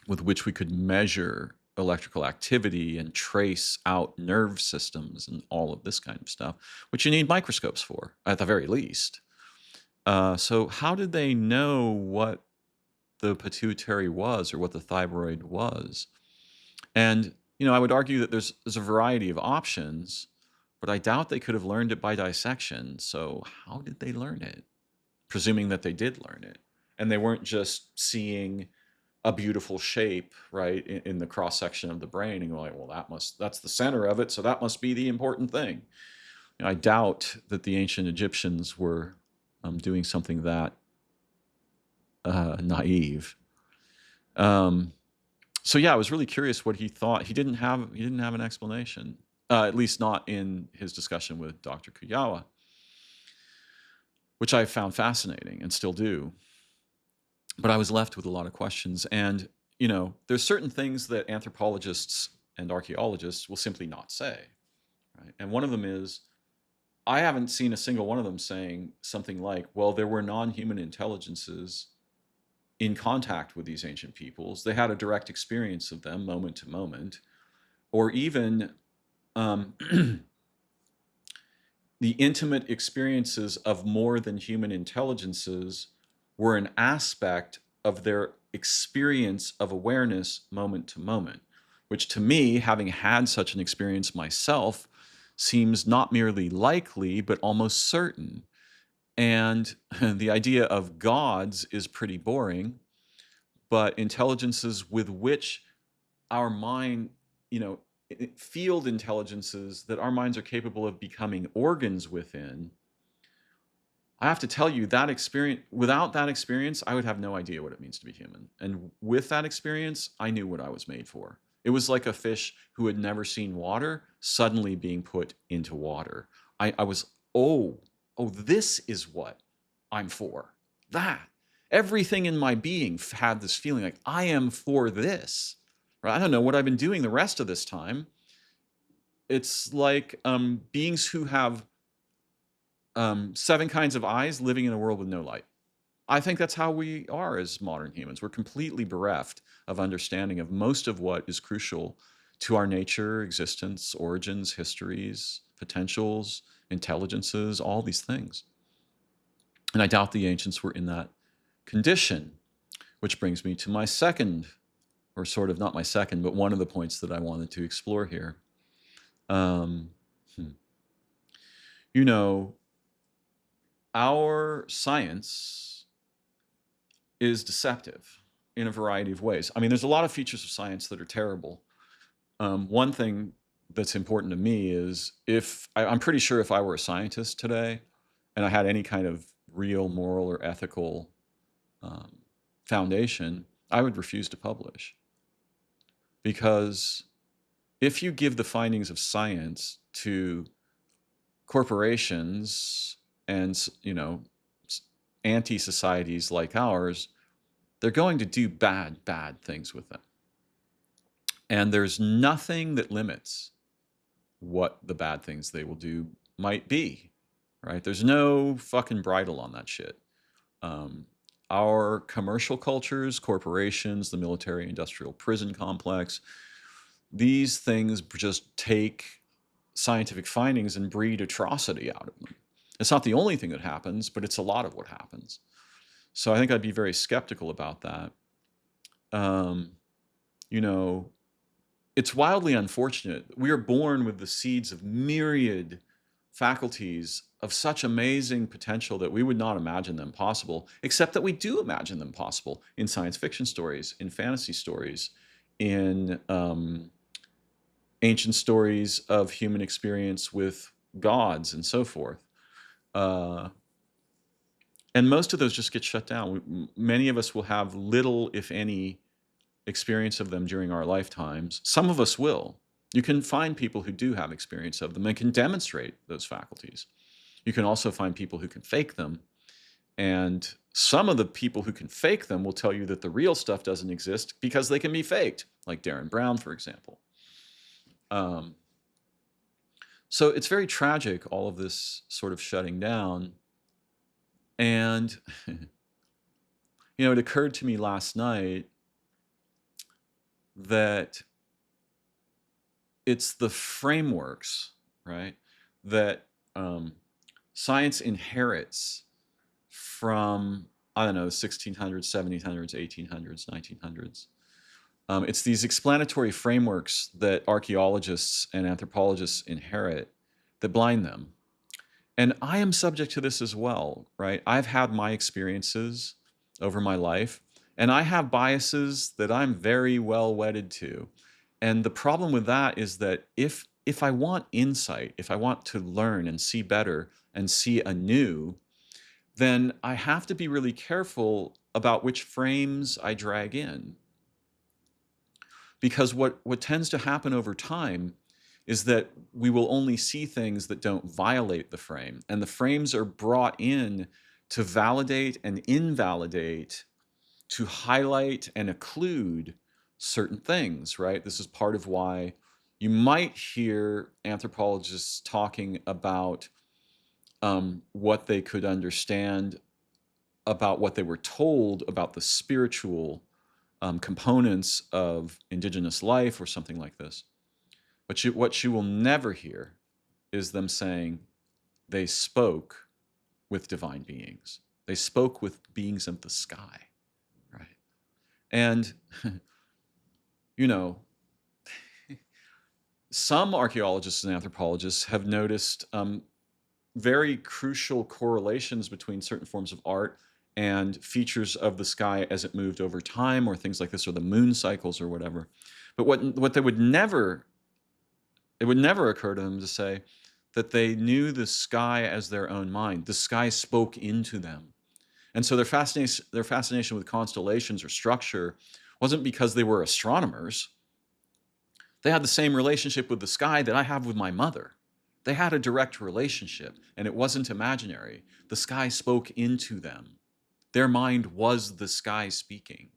with which we could measure electrical activity and trace out nerve systems and all of this kind of stuff, which you need microscopes for, at the very least. So how did they know what the pituitary was or what the thyroid was? And, I would argue that there's a variety of options, but I doubt they could have learned it by dissection. So how did they learn it? Presuming that they did learn it. And they weren't just seeing a beautiful shape, right, in the cross section of the brain and go like, well, that's the center of it, so that must be the important thing. I doubt that the ancient Egyptians were doing something that naive. So yeah, I was really curious what he thought. He didn't have an explanation, at least not in his discussion with Dr. Kujawa, which I found fascinating and still do. But I was left with a lot of questions. And, there's certain things that anthropologists and archaeologists will simply not say. Right? And one of them is, I haven't seen a single one of them saying something like, well, there were non-human intelligences in contact with these ancient peoples. They had a direct experience of them moment to moment, or even the intimate experiences of more than human intelligences were an aspect of their experience of awareness moment to moment, which to me, having had such an experience myself, seems not merely likely, but almost certain. And the idea of gods is pretty boring, but intelligences with which our mind, field intelligences that our minds are capable of becoming organs within, I have to tell you that experience, without that experience, I would have no idea what it means to be human. And with that experience, I knew what I was made for. It was like a fish who had never seen water suddenly being put into water. I was, this is what I'm for. That. Everything in my being had this feeling like, I am for this. Right? I don't know what I've been doing the rest of this time. It's like beings who have 7 kinds of eyes living in a world with no light. I think that's how we are as modern humans. We're completely bereft of understanding of most of what is crucial to our nature, existence, origins, histories, potentials, intelligences, all these things. And I doubt the ancients were in that condition, which brings me to my second, or sort of not my second, but one of the points that I wanted to explore here. Our science is deceptive in a variety of ways. I mean, there's a lot of features of science that are terrible. One thing that's important to me is I'm pretty sure if I were a scientist today and I had any kind of real moral or ethical foundation, I would refuse to publish. Because if you give the findings of science to corporations and, anti-societies like ours, they're going to do bad things with them. And there's nothing that limits what the bad things they will do might be. right? There's no fucking bridle on that shit. Um, our commercial cultures, corporations, the military industrial prison complex, these things just take scientific findings and breed atrocity out of them. It's not the only thing that happens, but it's a lot of what happens. So I think I'd be very skeptical about that. You know, it's wildly unfortunate. We are born with the seeds of myriad faculties of such amazing potential that we would not imagine them possible, except that we do imagine them possible in science fiction stories, in fantasy stories, in ancient stories of human experience with gods and so forth. And most of those just get shut down. Many of us will have little, if any, experience of them during our lifetimes. Some of us will. You can find people who do have experience of them and can demonstrate those faculties. You can also find people who can fake them. And some of the people who can fake them will tell you that the real stuff doesn't exist because they can be faked, like Darren Brown, for example. So it's very tragic, all of this sort of shutting down. And, it occurred to me last night that it's the frameworks, right, that science inherits from, I don't know, the 1600s, 1700s, 1800s, 1900s. It's these explanatory frameworks that archaeologists and anthropologists inherit that blind them. And I am subject to this as well, right? I've had my experiences over my life, and I have biases that I'm very well wedded to. And the problem with that is that if I want insight, if I want to learn and see better and see anew, then I have to be really careful about which frames I drag in. Because what tends to happen over time is that we will only see things that don't violate the frame. And the frames are brought in to validate and invalidate, to highlight and occlude certain things, right? This is part of why you might hear anthropologists talking about what they could understand about what they were told about the spiritual components of indigenous life or something like this. But what you will never hear is them saying they spoke with divine beings. They spoke with beings of the sky, right? And, some archaeologists and anthropologists have noticed very crucial correlations between certain forms of art and features of the sky as it moved over time, or things like this, or the moon cycles or whatever. But what they would never, it would never occur to them to say that they knew the sky as their own mind. The sky spoke into them. And so their fascination with constellations or structure wasn't because they were astronomers. They had the same relationship with the sky that I have with my mother. They had a direct relationship, and it wasn't imaginary. The sky spoke into them. Their mind was the sky speaking,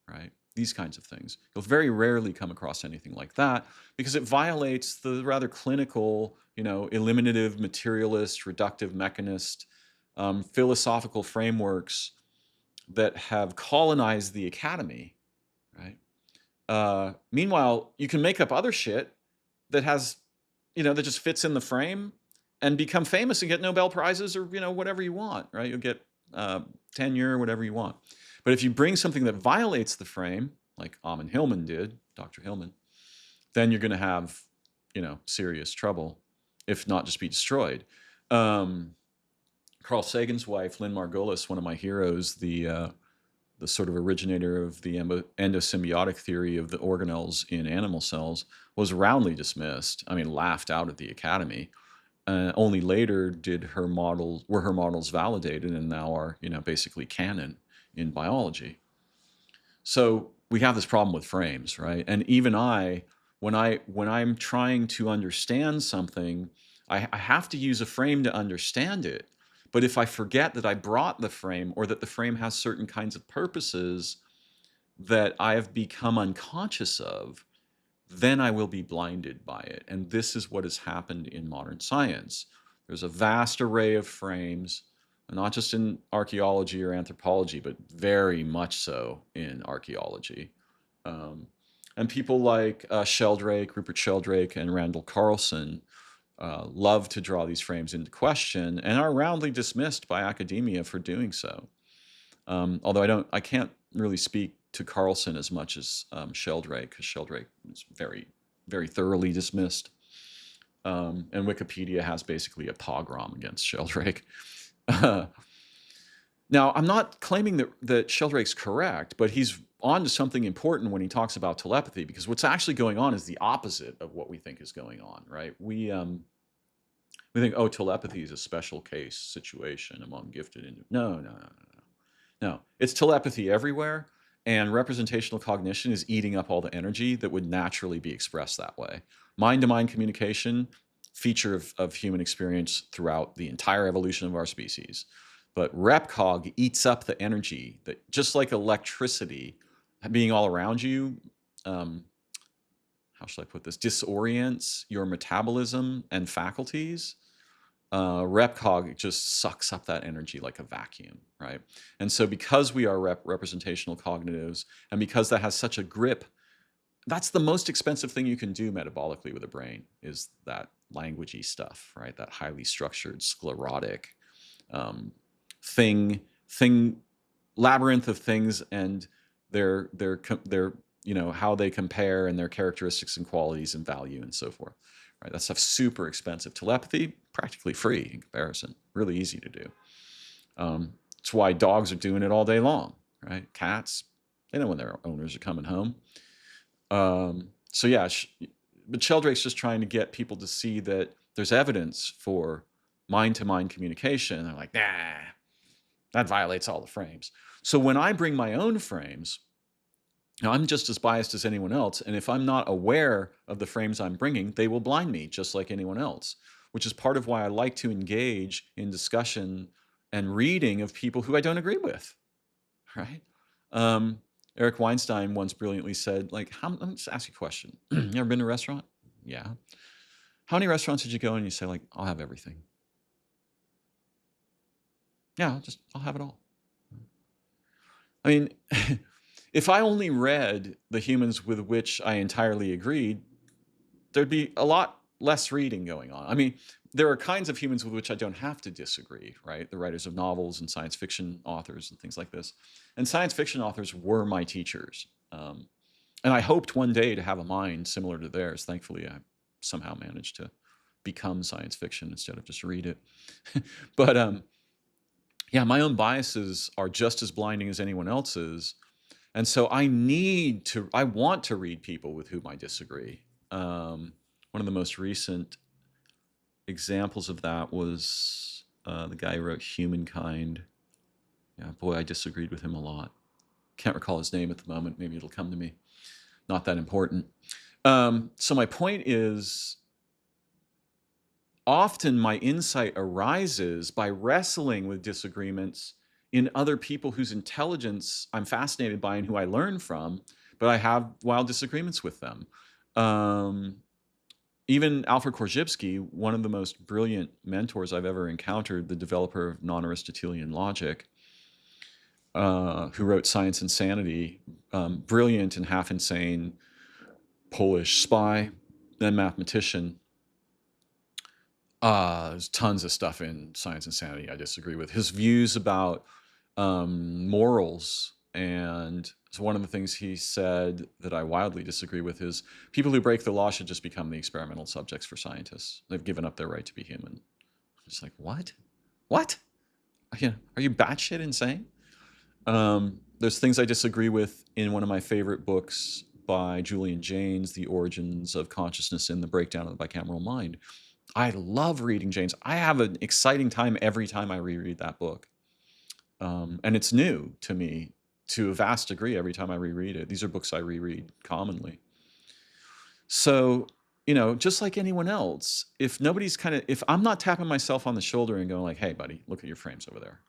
right? These kinds of things. You'll very rarely come across anything like that because it violates the rather clinical, eliminative, materialist, reductive mechanist, philosophical frameworks that have colonized the academy, right? Meanwhile, you can make up other shit that has, that just fits in the frame and become famous and get Nobel Prizes or, whatever you want, right? You'll get tenure, whatever you want. But if you bring something that violates the frame, like Ammon Hillman did, Dr. Hillman, then you're going to have, serious trouble, if not just be destroyed. Carl Sagan's wife, Lynn Margulis, one of my heroes, the sort of originator of the endosymbiotic theory of the organelles in animal cells, was roundly dismissed. I mean, laughed out at the academy. Only later were her models validated and now are, basically canon in biology. So we have this problem with frames, right? And even when I'm trying to understand something, I have to use a frame to understand it. But if I forget that I brought the frame, or that the frame has certain kinds of purposes that I have become unconscious of, then I will be blinded by it. And this is what has happened in modern science. There's a vast array of frames, not just in archaeology or anthropology, but very much so in archaeology. And people like Sheldrake, Rupert Sheldrake, and Randall Carlson love to draw these frames into question and are roundly dismissed by academia for doing so. Although I can't really speak to Carlson as much as Sheldrake, because Sheldrake is very, very thoroughly dismissed. And Wikipedia has basically a pogrom against Sheldrake. Now, I'm not claiming that Sheldrake's correct, but he's on to something important when he talks about telepathy, because what's actually going on is the opposite of what we think is going on, right? We think, oh, telepathy is a special case situation among gifted individuals. No. It's telepathy everywhere, and representational cognition is eating up all the energy that would naturally be expressed that way. Mind-to-mind communication, feature of human experience throughout the entire evolution of our species. But RepCog eats up the energy that, just like electricity being all around you, how should I put this, disorients your metabolism and faculties. RepCog just sucks up that energy like a vacuum, right? And so because we are representational cognitives, and because that has such a grip, that's the most expensive thing you can do metabolically with a brain, is that languagey stuff, right? That highly structured, sclerotic labyrinth of things, and their how they compare, and their characteristics and qualities and value and so forth. Right? That stuff's super expensive. Telepathy, practically free in comparison. Really easy to do. That's why dogs are doing it all day long, right? Cats, they know when their owners are coming home. So yeah, but Sheldrake's just trying to get people to see that there's evidence for mind-to-mind communication. And they're like, nah, that violates all the frames. So when I bring my own frames, now, I'm just as biased as anyone else, and if I'm not aware of the frames I'm bringing, they will blind me just like anyone else, which is part of why I like to engage in discussion and reading of people who I don't agree with, right? Eric Weinstein once brilliantly said, like, let me just ask you a question. You ever been to a restaurant? Yeah. How many restaurants did you go and you say, like, I'll have everything? Yeah, I'll have it all. I mean, if I only read the humans with which I entirely agreed, there'd be a lot less reading going on. I mean, there are kinds of humans with which I don't have to disagree, right? The writers of novels and science fiction authors and things like this. And science fiction authors were my teachers. And I hoped one day to have a mind similar to theirs. Thankfully, I somehow managed to become science fiction instead of just read it. But yeah, my own biases are just as blinding as anyone else's. And so I want to read people with whom I disagree. One of the most recent examples of that was the guy who wrote Humankind. Yeah, boy, I disagreed with him a lot. Can't recall his name at the moment. Maybe it'll come to me. Not that important. So my point is, often my insight arises by wrestling with disagreements in other people whose intelligence I'm fascinated by and who I learn from, but I have wild disagreements with them. Even Alfred Korzybski, one of the most brilliant mentors I've ever encountered, the developer of non-Aristotelian logic, who wrote Science and Sanity, brilliant and half insane Polish spy, then mathematician. There's tons of stuff in Science and Sanity I disagree with. His views about morals, and so one of the things he said that I wildly disagree with is people who break the law should just become the experimental subjects for scientists. They've given up their right to be human. It's like, what? What? Are you batshit insane? There's things I disagree with in one of my favorite books by Julian Jaynes, The Origins of Consciousness and the Breakdown of the Bicameral Mind. I love reading Jaynes. I have an exciting time every time I reread that book. And it's new to me to a vast degree every time I reread it. These are books I reread commonly. So, just like anyone else, if I'm not tapping myself on the shoulder and going like, hey, buddy, look at your frames over there.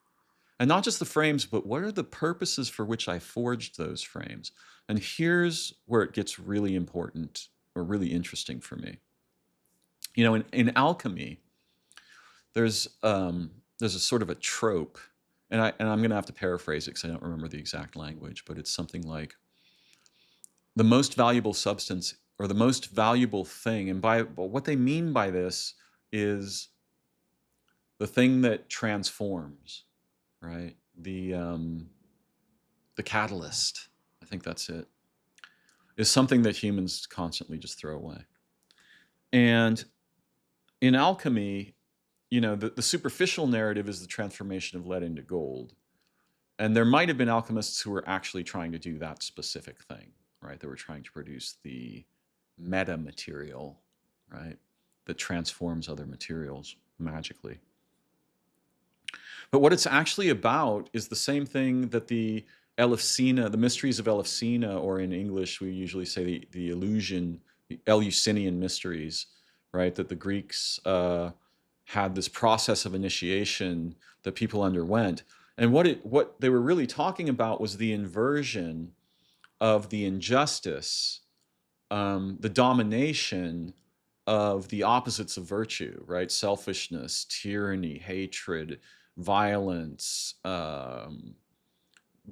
And not just the frames, but what are the purposes for which I forged those frames? And here's where it gets really important or really interesting for me. In alchemy, there's a sort of a trope, and I'm going to have to paraphrase it because I don't remember the exact language, but it's something like the most valuable substance or the most valuable thing, and but what they mean by this is the thing that transforms, right? The catalyst, I think that's it, is something that humans constantly just throw away. And in alchemy, the superficial narrative is the transformation of lead into gold. And there might have been alchemists who were actually trying to do that specific thing, right? They were trying to produce the meta material, right? That transforms other materials magically. But what it's actually about is the same thing that the Eleusina, the mysteries of Eleusina, or in English we usually say the Eleusinian mysteries, right? That the Greeks had this process of initiation that people underwent. And what they were really talking about was the inversion of the injustice, the domination of the opposites of virtue, right? Selfishness, tyranny, hatred, violence,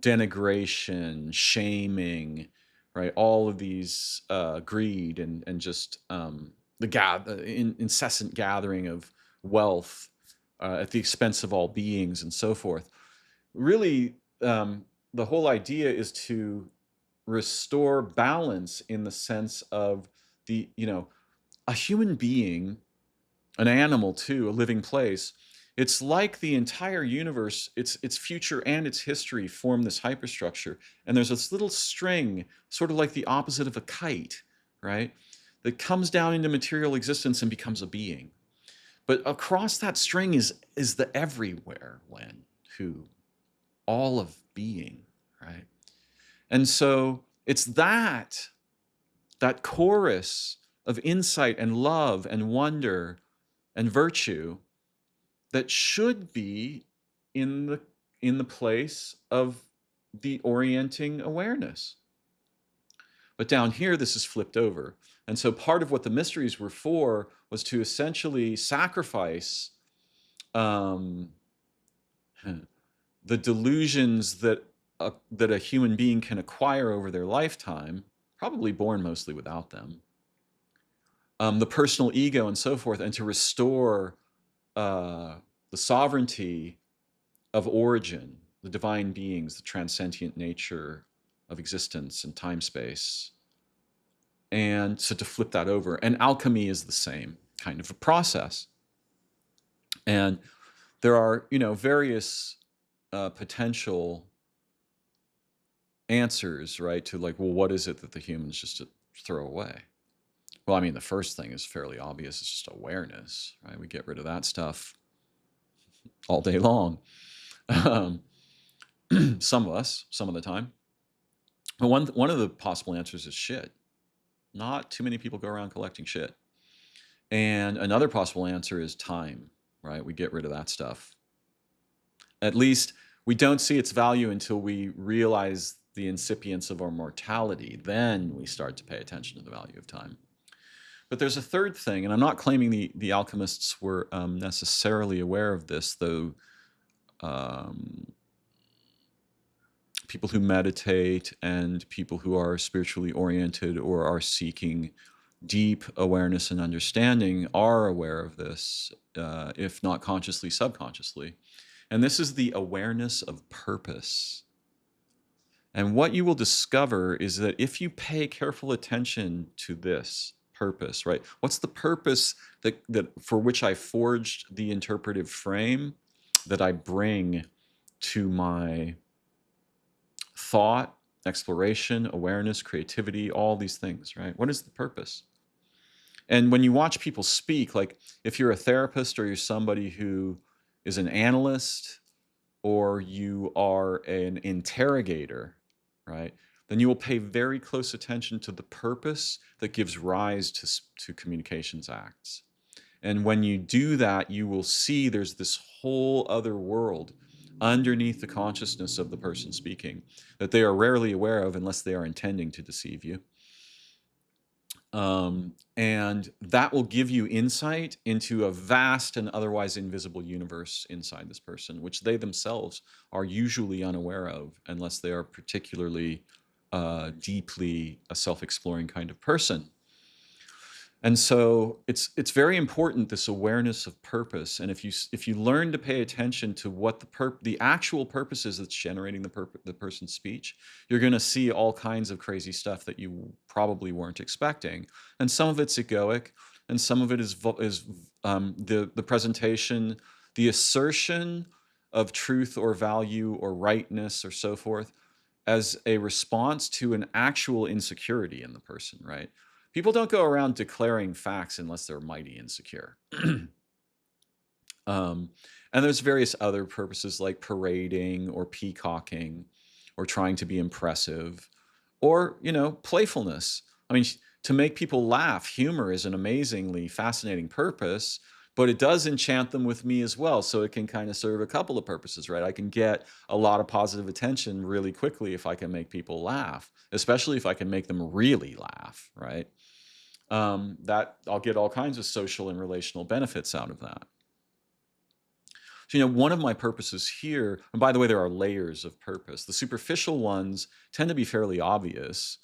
denigration, shaming, right? All of these, greed and just the incessant gathering of wealth at the expense of all beings and so forth. Really, the whole idea is to restore balance in the sense of a human being, an animal too, a living place. It's like the entire universe, its future and its history form this hyperstructure. And there's this little string, sort of like the opposite of a kite, right? That comes down into material existence and becomes a being. But across that string is the everywhere who, all of being, right? And so it's that chorus of insight and love and wonder and virtue that should be in the place of the orienting awareness. But down here, this is flipped over. And so part of what the mysteries were for was to essentially sacrifice the delusions that a human being can acquire over their lifetime, probably born mostly without them, the personal ego and so forth, and to restore the sovereignty of origin, the divine beings, the transcendent nature of existence and time-space, and so to flip that over. And alchemy is the same kind of a process. And there are, various potential answers, right, to like, well, what is it that the humans just throw away? Well, I mean, the first thing is fairly obvious. It's just awareness, right? We get rid of that stuff all day long. Some of us, some of the time. But one of the possible answers is shit. Not too many people go around collecting shit. And another possible answer is time, right? We get rid of that stuff. At least we don't see its value until we realize the incipience of our mortality. Then we start to pay attention to the value of time. But there's a third thing, and I'm not claiming the alchemists were necessarily aware of this, though people who meditate and people who are spiritually oriented or are seeking deep awareness and understanding are aware of this, if not consciously, subconsciously. And this is the awareness of purpose. And what you will discover is that if you pay careful attention to this purpose, right? What's the purpose that for which I forged the interpretive frame that I bring to my thought, exploration, awareness, creativity, all these things, right? What is the purpose? And when you watch people speak, like if you're a therapist or you're somebody who is an analyst or you are an interrogator, right? Then you will pay very close attention to the purpose that gives rise to communications acts. And when you do that, you will see there's this whole other world underneath the consciousness of the person speaking that they are rarely aware of unless they are intending to deceive you. And that will give you insight into a vast and otherwise invisible universe inside this person, which they themselves are usually unaware of unless they are particularly deeply a self-exploring kind of person. And so it's very important, this awareness of purpose. And if you learn to pay attention to what the actual purpose is that's generating the person's speech, you're going to see all kinds of crazy stuff that you probably weren't expecting. And some of it's egoic, and some of it is the presentation, the assertion of truth or value or rightness or so forth as a response to an actual insecurity in the person, right? People don't go around declaring facts unless they're mighty insecure. And there's various other purposes like parading or peacocking or trying to be impressive or, playfulness. I mean, to make people laugh, humor is an amazingly fascinating purpose, but it does enchant them with me as well. So it can kind of serve a couple of purposes, right? I can get a lot of positive attention really quickly if I can make people laugh, especially if I can make them really laugh, right? That I'll get all kinds of social and relational benefits out of that. So, one of my purposes here, and by the way, there are layers of purpose. The superficial ones tend to be fairly obvious,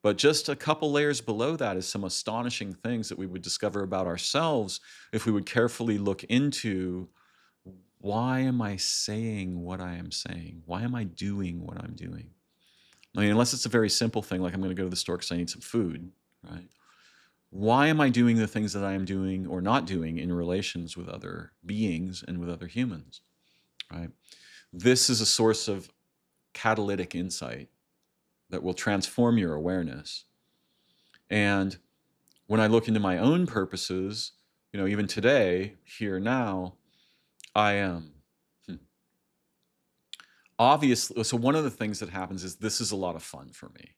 but just a couple layers below that is some astonishing things that we would discover about ourselves if we would carefully look into, why am I saying what I am saying? Why am I doing what I'm doing? I mean, unless it's a very simple thing, like I'm going to go to the store because I need some food, right? Why am I doing the things that I am doing or not doing in relations with other beings and with other humans, right? This is a source of catalytic insight that will transform your awareness. And when I look into my own purposes, even today, here now, I am. Obviously, so one of the things that happens is this is a lot of fun for me.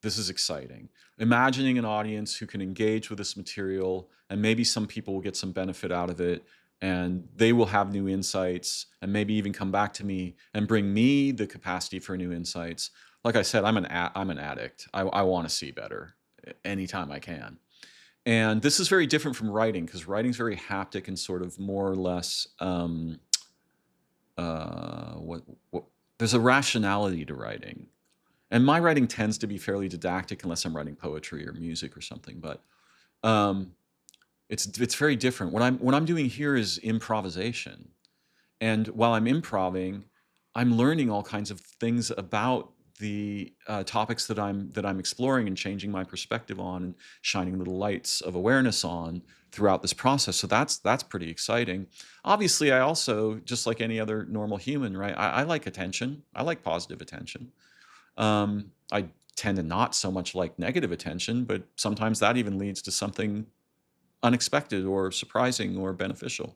This is exciting. Imagining an audience who can engage with this material, and maybe some people will get some benefit out of it, and they will have new insights, and maybe even come back to me and bring me the capacity for new insights. Like I said, I'm an addict. I want to see better anytime I can. And this is very different from writing, because writing's very haptic and sort of more or less there's a rationality to writing. And my writing tends to be fairly didactic unless I'm writing poetry or music or something. But it's very different. What I'm doing here is improvisation, and while I'm improving, I'm learning all kinds of things about the topics that I'm exploring and changing my perspective on and shining little lights of awareness on throughout this process. So that's pretty exciting. Obviously, I also, just like any other normal human, right? I like attention. I like positive attention. I tend to not so much like negative attention, but sometimes that even leads to something unexpected or surprising or beneficial.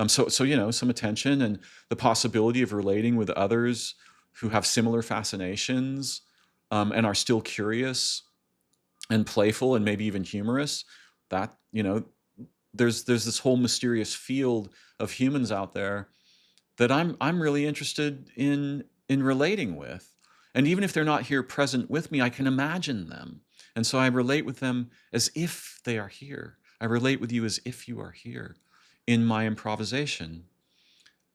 So some attention and the possibility of relating with others who have similar fascinations, and are still curious and playful and maybe even humorous. That there's this whole mysterious field of humans out there that I'm really interested in relating with. And even if they're not here present with me, I can imagine them. And so I relate with them as if they are here. I relate with you as if you are here in my improvisation.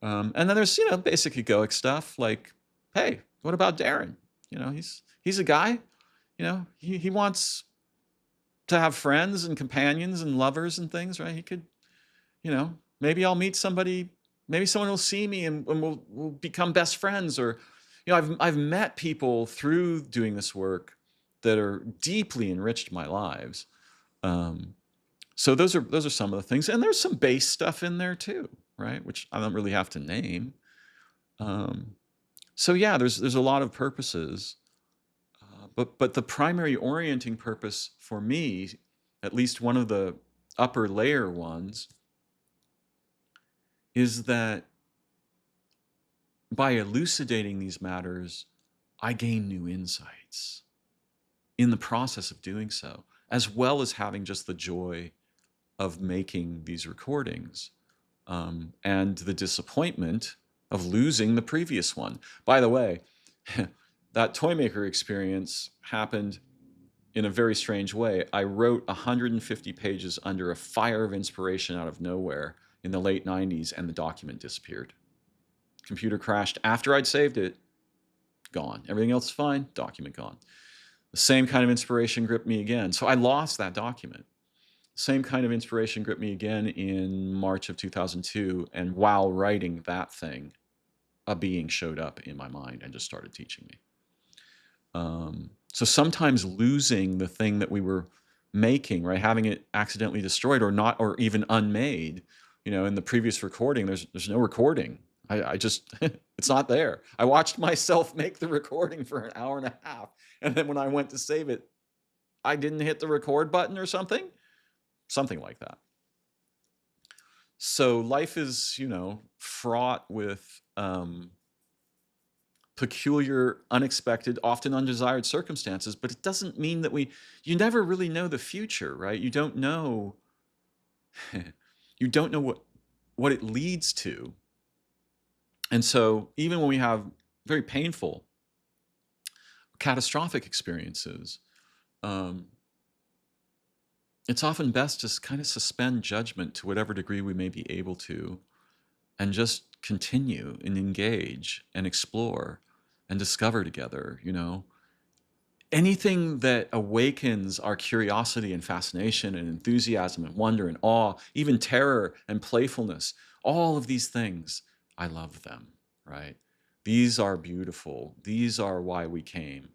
And then there's, basic egoic stuff like, hey, what about Darren? He's a guy, he wants to have friends and companions and lovers and things, right? He could, maybe I'll meet somebody, maybe someone will see me and we'll become best friends. Or, I've met people through doing this work that are deeply enriched my lives. So those are some of the things, and there's some base stuff in there too, right? Which I don't really have to name. So yeah, there's a lot of purposes, but the primary orienting purpose for me, at least one of the upper layer ones, is that by elucidating these matters, I gain new insights in the process of doing so, as well as having just the joy of making these recordings, and the disappointment of losing the previous one. By the way, that toy maker experience happened in a very strange way, I wrote 150 pages under a fire of inspiration out of nowhere in the late 90s, and the document disappeared. Computer crashed after I'd saved it, gone. Everything else is fine, document gone. The same kind of inspiration gripped me again. So I lost that document. Same kind of inspiration gripped me again in March of 2002. And while writing that thing, a being showed up in my mind and just started teaching me. So sometimes losing the thing that we were making, right, having it accidentally destroyed or not, or even unmade, in the previous recording, there's no recording. I just, it's not there. I watched myself make the recording for an hour and a half. And then when I went to save it, I didn't hit the record button or something like that. So life is, fraught with peculiar, unexpected, often undesired circumstances, but it doesn't mean that you never really know the future, right? You don't know, you don't know what it leads to. And so even when we have very painful, catastrophic experiences, it's often best to kind of suspend judgment to whatever degree we may be able to, and just continue and engage and explore and discover together, Anything that awakens our curiosity and fascination and enthusiasm and wonder and awe, even terror and playfulness, all of these things, I love them, right? These are beautiful. These are why we came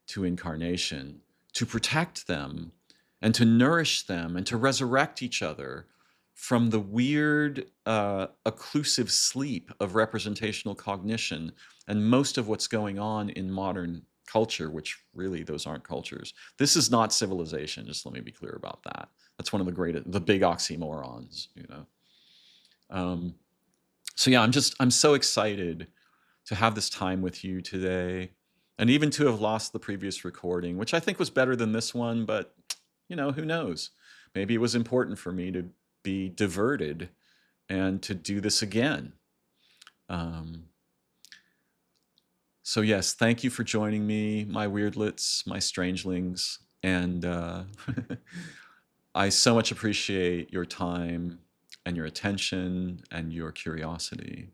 to incarnation, to protect them and to nourish them and to resurrect each other from the weird, occlusive sleep of representational cognition and most of what's going on in modern culture, which really those aren't cultures. This is not civilization. Just let me be clear about that. That's one of the big oxymorons, So yeah, I'm so excited to have this time with you today, and even to have lost the previous recording, which I think was better than this one, but who knows? Maybe it was important for me to be diverted and to do this again. So yes, thank you for joining me, my weirdlets, my strangelings, and I so much appreciate your time and your attention and your curiosity.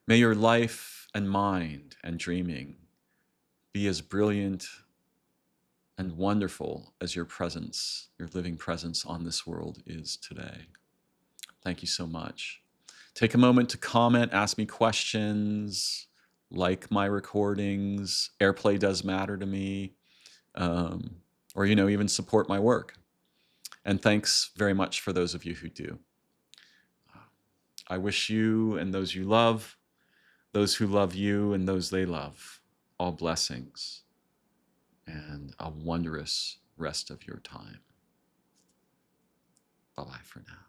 May your life and mind and dreaming be as brilliant and wonderful as your presence, your living presence on this world is today. Thank you so much. Take a moment to comment, ask me questions, like my recordings. Airplay does matter to me, or even support my work. And thanks very much for those of you who do. I wish you and those you love, those who love you and those they love, all blessings and a wondrous rest of your time. Bye-bye for now.